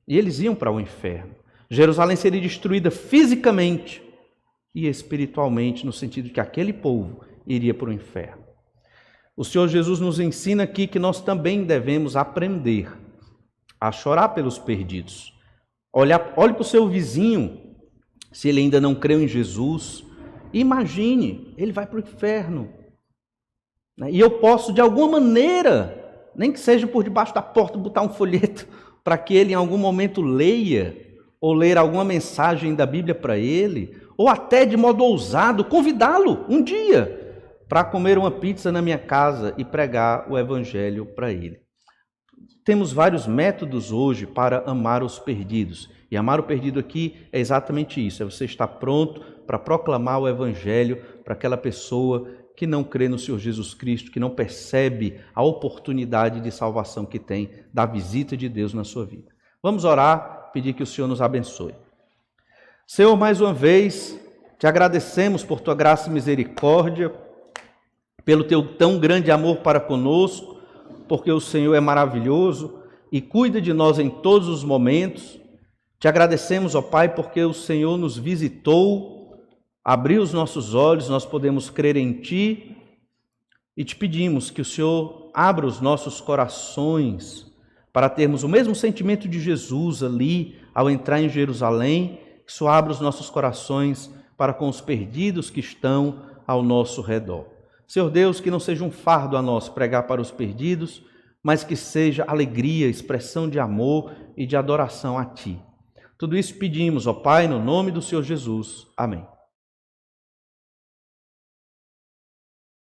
E eles iam para o inferno. Jerusalém seria destruída fisicamente e espiritualmente, no sentido de que aquele povo iria para o inferno. O Senhor Jesus nos ensina aqui que nós também devemos aprender a chorar pelos perdidos. Olhe para o seu vizinho, se ele ainda não creu em Jesus, imagine, ele vai para o inferno. E eu posso, de alguma maneira, nem que seja por debaixo da porta, botar um folheto para que ele em algum momento leia, ou ler alguma mensagem da Bíblia para ele, ou até de modo ousado, convidá-lo um dia para comer uma pizza na minha casa e pregar o Evangelho para ele. Temos vários métodos hoje para amar os perdidos. E amar o perdido aqui é exatamente isso, é você estar pronto para proclamar o Evangelho para aquela pessoa que não crê no Senhor Jesus Cristo, que não percebe a oportunidade de salvação que tem da visita de Deus na sua vida. Vamos orar, pedir que o Senhor nos abençoe. Senhor, mais uma vez, te agradecemos por tua graça e misericórdia, pelo teu tão grande amor para conosco, porque o Senhor é maravilhoso e cuida de nós em todos os momentos. Te agradecemos, ó Pai, porque o Senhor nos visitou, abriu os nossos olhos, nós podemos crer em Ti e te pedimos que o Senhor abra os nossos corações para termos o mesmo sentimento de Jesus ali ao entrar em Jerusalém, que o Senhor abra os nossos corações para com os perdidos que estão ao nosso redor. Senhor Deus, que não seja um fardo a nós pregar para os perdidos, mas que seja alegria, expressão de amor e de adoração a Ti. Tudo isso pedimos, ó Pai, no nome do Senhor Jesus. Amém.